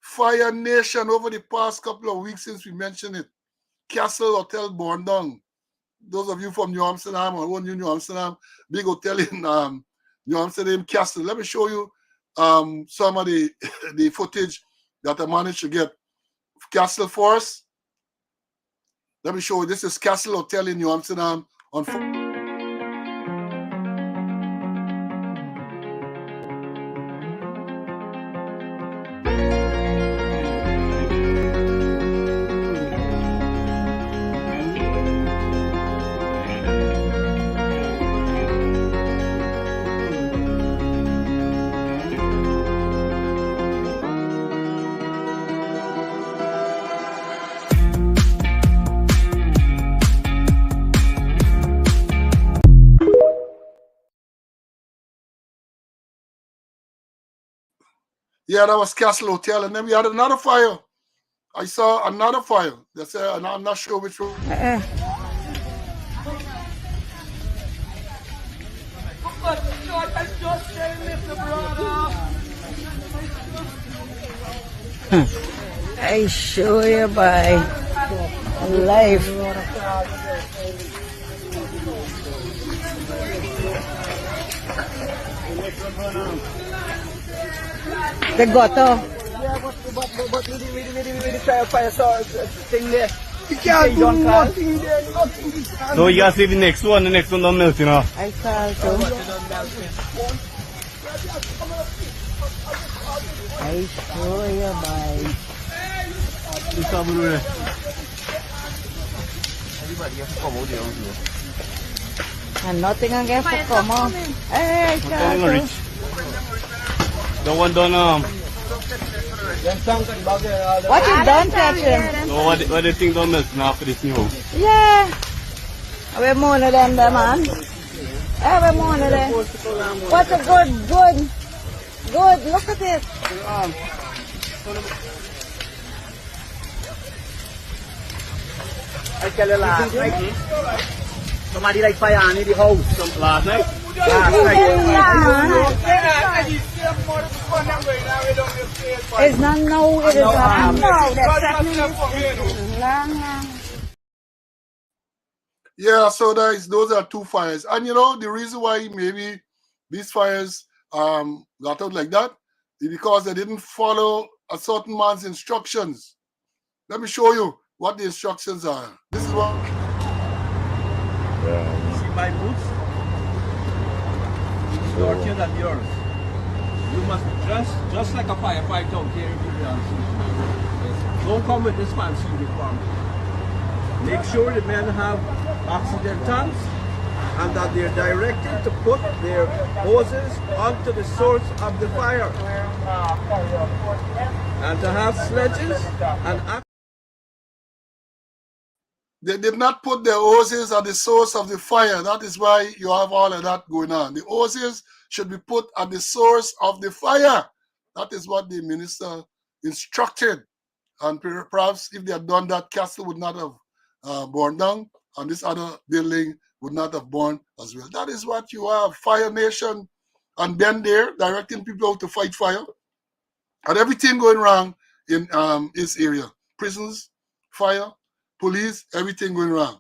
Fire Nation over the past couple of weeks since we mentioned it. Castle Hotel burned down. Those of you from New Amsterdam or one New Amsterdam, big hotel in New Amsterdam Castle. Let me show you some of the footage that I managed to get. Castle Forest. Let me show you. This is Castle Hotel in New Amsterdam on. Yeah, that was Castle Hotel. And then we had another fire. I saw another fire. That's I'm not sure which one. I show you by life. The gutter. Yeah, but we try to fire thing there. You can't do nothing there, nothing. So you guys leave the next one don't melt, you know. I saw so. I show you by. And nothing again for come on. Hey, Rich. The one done what you done, Captain? So what do you think don't melt now for this new house? Yeah. We're more than them, man. We're more than them. What's a good. Look at it. I tell you last night, somebody like fire on the house. Last night? It's not no, it is not Yeah, so those are two fires. And you know, the reason why maybe these fires got out like that is because they didn't follow a certain man's instructions. Let me show you what the instructions are. This is what. See my boots? Dirtier than yours. You must dress just like a firefighter out here in the Yes. Don't come with this fancy uniform. Make sure the men have oxygen tanks, and that they're directed to put their hoses onto the source of the fire, and to have sledges and They did not put their hoses at the source of the fire. That is why you have all of that going on. The hoses should be put at the source of the fire. That is what the minister instructed. And perhaps if they had done that, castle would not have burned down, and this other building would not have burned as well. That is what you have, Fire Nation, and then they're directing people out to fight fire. And everything going wrong in this area. Prisons, fire, police, everything going wrong.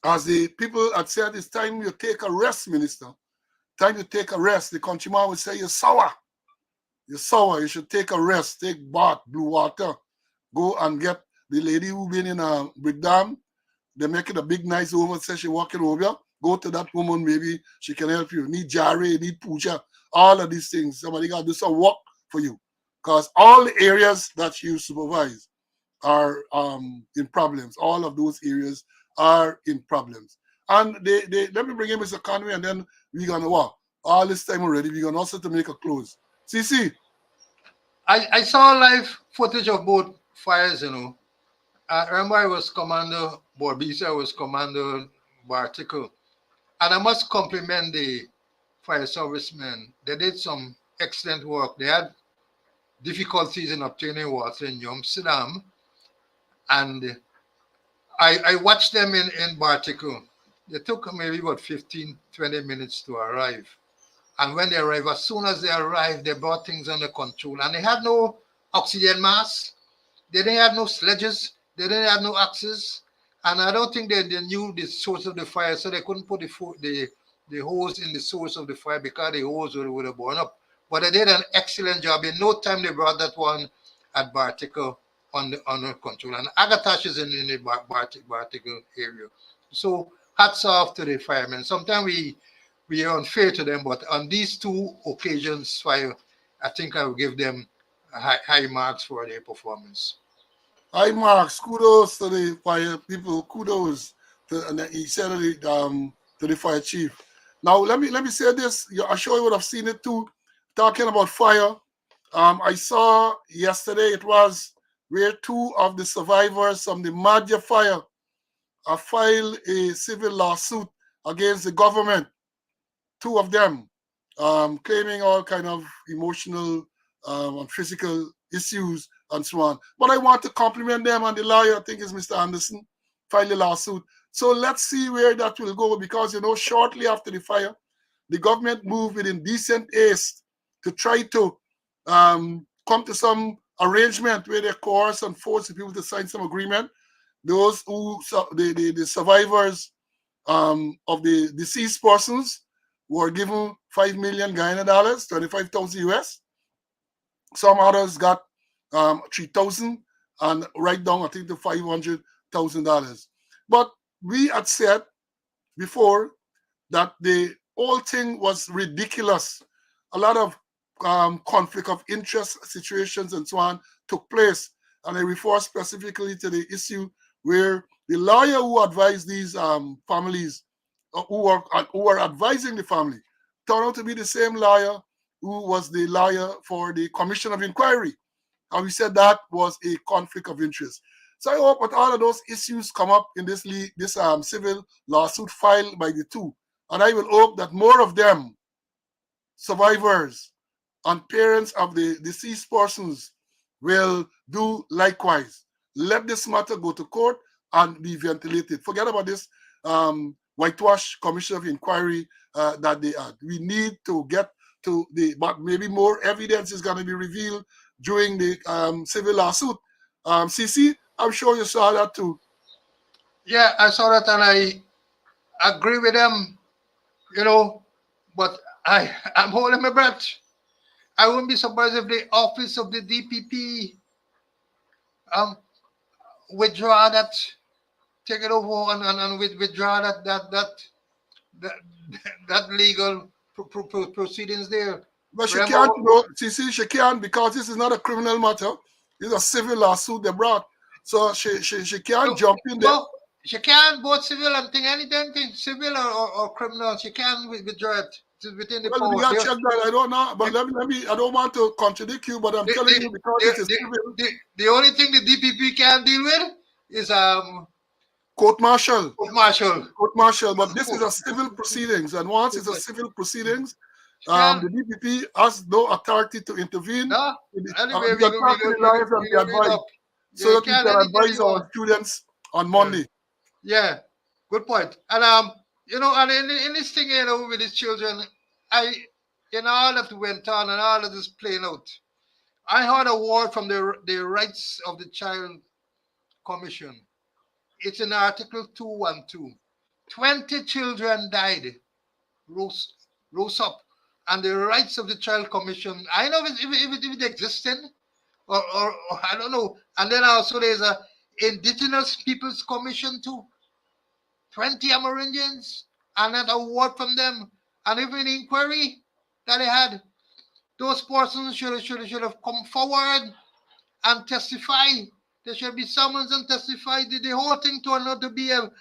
As the people had said, it's time you take a rest, minister. Time to take a rest. The countryman would say, you're sour. You're sour. You should take a rest. Take bath, blue water. Go and get the lady who been in a breakdown. They make it a big nice woman, say she walking over. Go to that woman, maybe she can help you. Need jare, need puja, all of these things. Somebody got to do some work for you. Because all the areas that you supervise are in problems. All of those areas are in problems. And they let me bring in Mr. Conway, and then we're going to walk. All this time already, we're going to also to make a close. CC. I saw live footage of both fires, you know. Remember I was Commander Borbisa, I was Commander Barticle. And I must compliment the fire servicemen. They did some excellent work. They had difficulties in obtaining water in Amsterdam. And I watched them in Barticle. They took maybe about 15, 20 minutes to arrive. And when they arrived, as soon as they arrived, they brought things under control. And they had no oxygen masks. They didn't have no sledges. They didn't have no axes. And I don't think they knew the source of the fire, so they couldn't put the hose in the source of the fire because the hose would have burned up. But they did an excellent job. In no time, they brought that one at Barticle under control. And Agatash is in the Barticle area. So hats off to the firemen. Sometimes we are unfair to them, but on these two occasions, I think I will give them high marks for their performance. High marks. Kudos to the fire people. Kudos to, and he said to the fire chief. Now let me say this. I'm sure you would have seen it too. Talking about fire, I saw yesterday it was where two of the survivors from the Madhya fire filed a civil lawsuit against the government. Two of them claiming all kind of emotional and physical issues and so on. But I want to compliment them, and the lawyer, I think is Mr. Anderson, filed a lawsuit. So let's see where that will go, because, you know, shortly after the fire, the government moved with indecent haste to try to come to some arrangement where they coerce and force the people to sign some agreement. Those who, the survivors of the deceased persons were given $5 million Guyana dollars, 25,000 US. Some others got 3,000, and right down, I think, to $500,000. But we had said before that the whole thing was ridiculous. A lot of conflict of interest situations and so on took place. And I refer specifically to the issue where the lawyer who advised these families, who are advising the family, turned out to be the same lawyer who was the lawyer for the Commission of Inquiry. And we said that was a conflict of interest. So I hope that all of those issues come up in this civil lawsuit filed by the two. And I will hope that more of them, survivors and parents of the deceased persons, will do likewise. Let this matter go to court and be ventilated. Forget about this whitewash Commission of Inquiry that they had. We need to get to but maybe more evidence is going to be revealed during the civil lawsuit. CC, I'm sure you saw that too. Yeah, I saw that, and I agree with them, you know, but I'm holding my breath. I wouldn't be surprised if the office of the DPP withdraw that, take it over and withdraw that legal proceedings there. But she can't, you know, she can't, because this is not a criminal matter. It's a civil lawsuit they brought. So she can't jump in there. She can both civil and thing, anything civil or criminal. She can withdraw it. It's within the Well, we power. got to check that. I don't know, but let me. I don't want to contradict you, but I'm telling you because it is civil. The only thing the DPP can deal with is Court martial. court martial. But this is a civil proceedings, and once it's a civil proceedings, Can. the DPP has no authority to intervene. No. Anyway, We can talk to the lawyers and the advice so that we can advise our students on Monday. Yeah, good point. And you know, and in this thing, you know, with these children, all of it went on and all of this playing out. I heard a word from the Rights of the Child Commission. It's in Article 212. 20 children died, rose up. And the Rights of the Child Commission, I know if it existed, or I don't know. And then also there's a Indigenous Peoples Commission too. 20 Amerindians, and then a word from them, and even inquiry that they had. Those persons should have come forward and testify. There should be summons and testify. The whole thing turned out to be a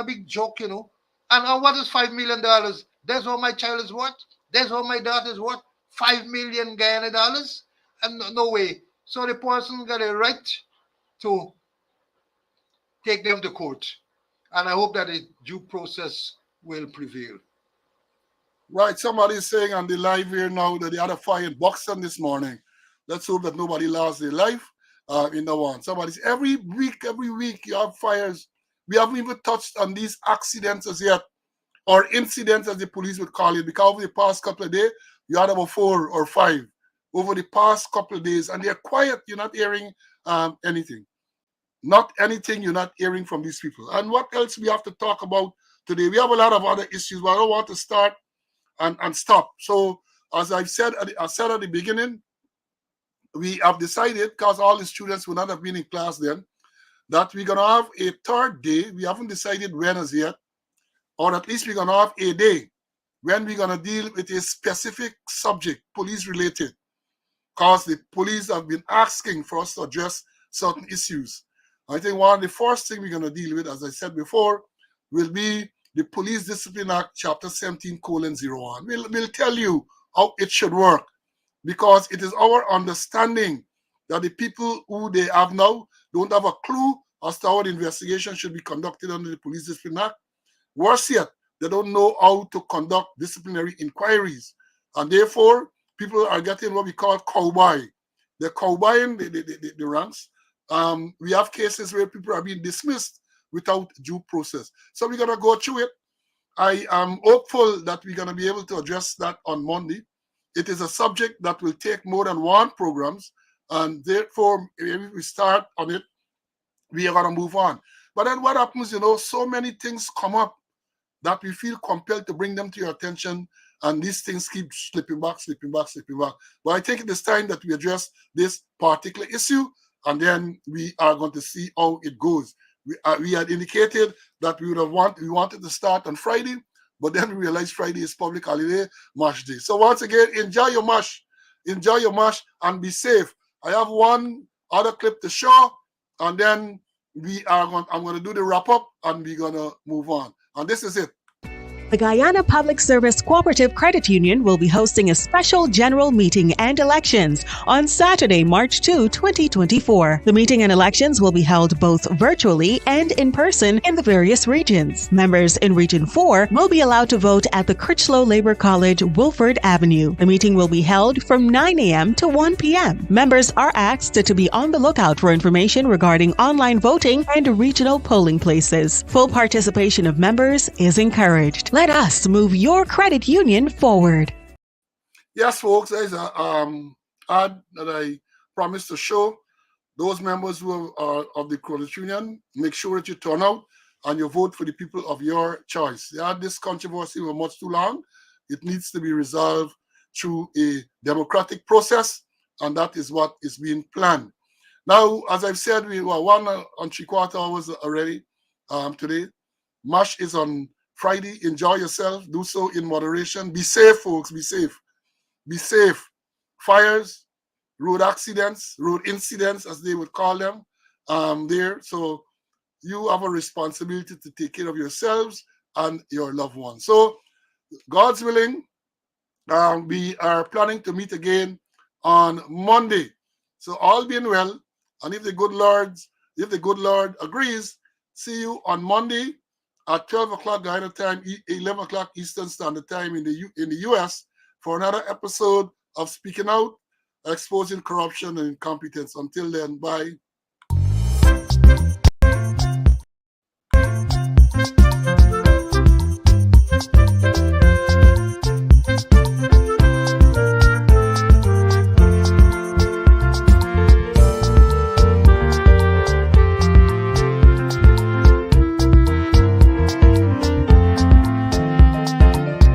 big joke, you know. And what is $5 million? That's what my child is worth. That's what my daughter is worth. $5 million Guyana dollars, and no way. So the person got a right to take them to court, and I hope that the due process will prevail. Right, somebody is saying on the live here now that they had a fire in Buxton this morning. Let's hope that nobody lost their life in the one. Somebody's every week you have fires. We haven't even touched on these accidents as yet, or incidents as the police would call it, because over the past couple of days, you had about 4 or 5 over the past couple of days, and they're quiet. You're not hearing anything. Not anything you're not hearing from these people. And what else we have to talk about today? We have a lot of other issues, but I don't want to start and stop. So as I said at the beginning, we have decided, because all the students will not have been in class then, that we're going to have a third day. We haven't decided when as yet, or at least we're going to have a day when we're going to deal with a specific subject, police related, because the police have been asking for us to address certain issues. I think one of the first things we're going to deal with, as I said before, will be the Police Discipline Act, Chapter 17:01. We'll tell you how it should work, because it is our understanding that the people who they have now don't have a clue as to how the investigation should be conducted under the Police Discipline Act. Worse yet, they don't know how to conduct disciplinary inquiries. And therefore, people are getting what we call cowboy. They're cowboying the ranks. We have cases where people are being dismissed without due process. So we're going to go through it. I am hopeful that we're going to be able to address that on Monday. It is a subject that will take more than one programs, and therefore, if we start on it, we are going to move on. But then what happens, so many things come up that we feel compelled to bring them to your attention, and these things keep slipping back. But I think it is time that we address this particular issue, and then we are going to see how it goes. We had indicated that we wanted to start on Friday, but then we realized Friday is public holiday, Mash Day. So once again, enjoy your mash, and be safe. I have one other clip to show, and then I'm going to do the wrap up, and we're going to move on. And this is it. The Guyana Public Service Cooperative Credit Union will be hosting a special general meeting and elections on Saturday, March 2, 2024. The meeting and elections will be held both virtually and in person in the various regions. Members in Region 4 will be allowed to vote at the Critchlow Labor College, Wolford Avenue. The meeting will be held from 9 a.m. to 1 p.m. Members are asked to be on the lookout for information regarding online voting and regional polling places. Full participation of members is encouraged. Let us move your credit union forward. Yes, folks, there's an ad that I promised to show. Those members who are of the credit union, make sure that you turn out and you vote for the people of your choice. This controversy was much too long. It needs to be resolved through a democratic process, and that is what is being planned. Now, as I've said, we were 1 and 3/4 hours already today. MASH is on Friday. Enjoy yourself. Do so in moderation. Be safe, folks. Be safe. Be safe. Fires, road accidents, road incidents, as they would call them, there. So you have a responsibility to take care of yourselves and your loved ones. So, God's willing, we are planning to meet again on Monday. So all being well, and if the good Lord agrees, see you on Monday at 12 o'clock Ghana time, 11 o'clock Eastern Standard Time in the US for another episode of Speaking Out, Exposing Corruption and Incompetence. Until then, bye.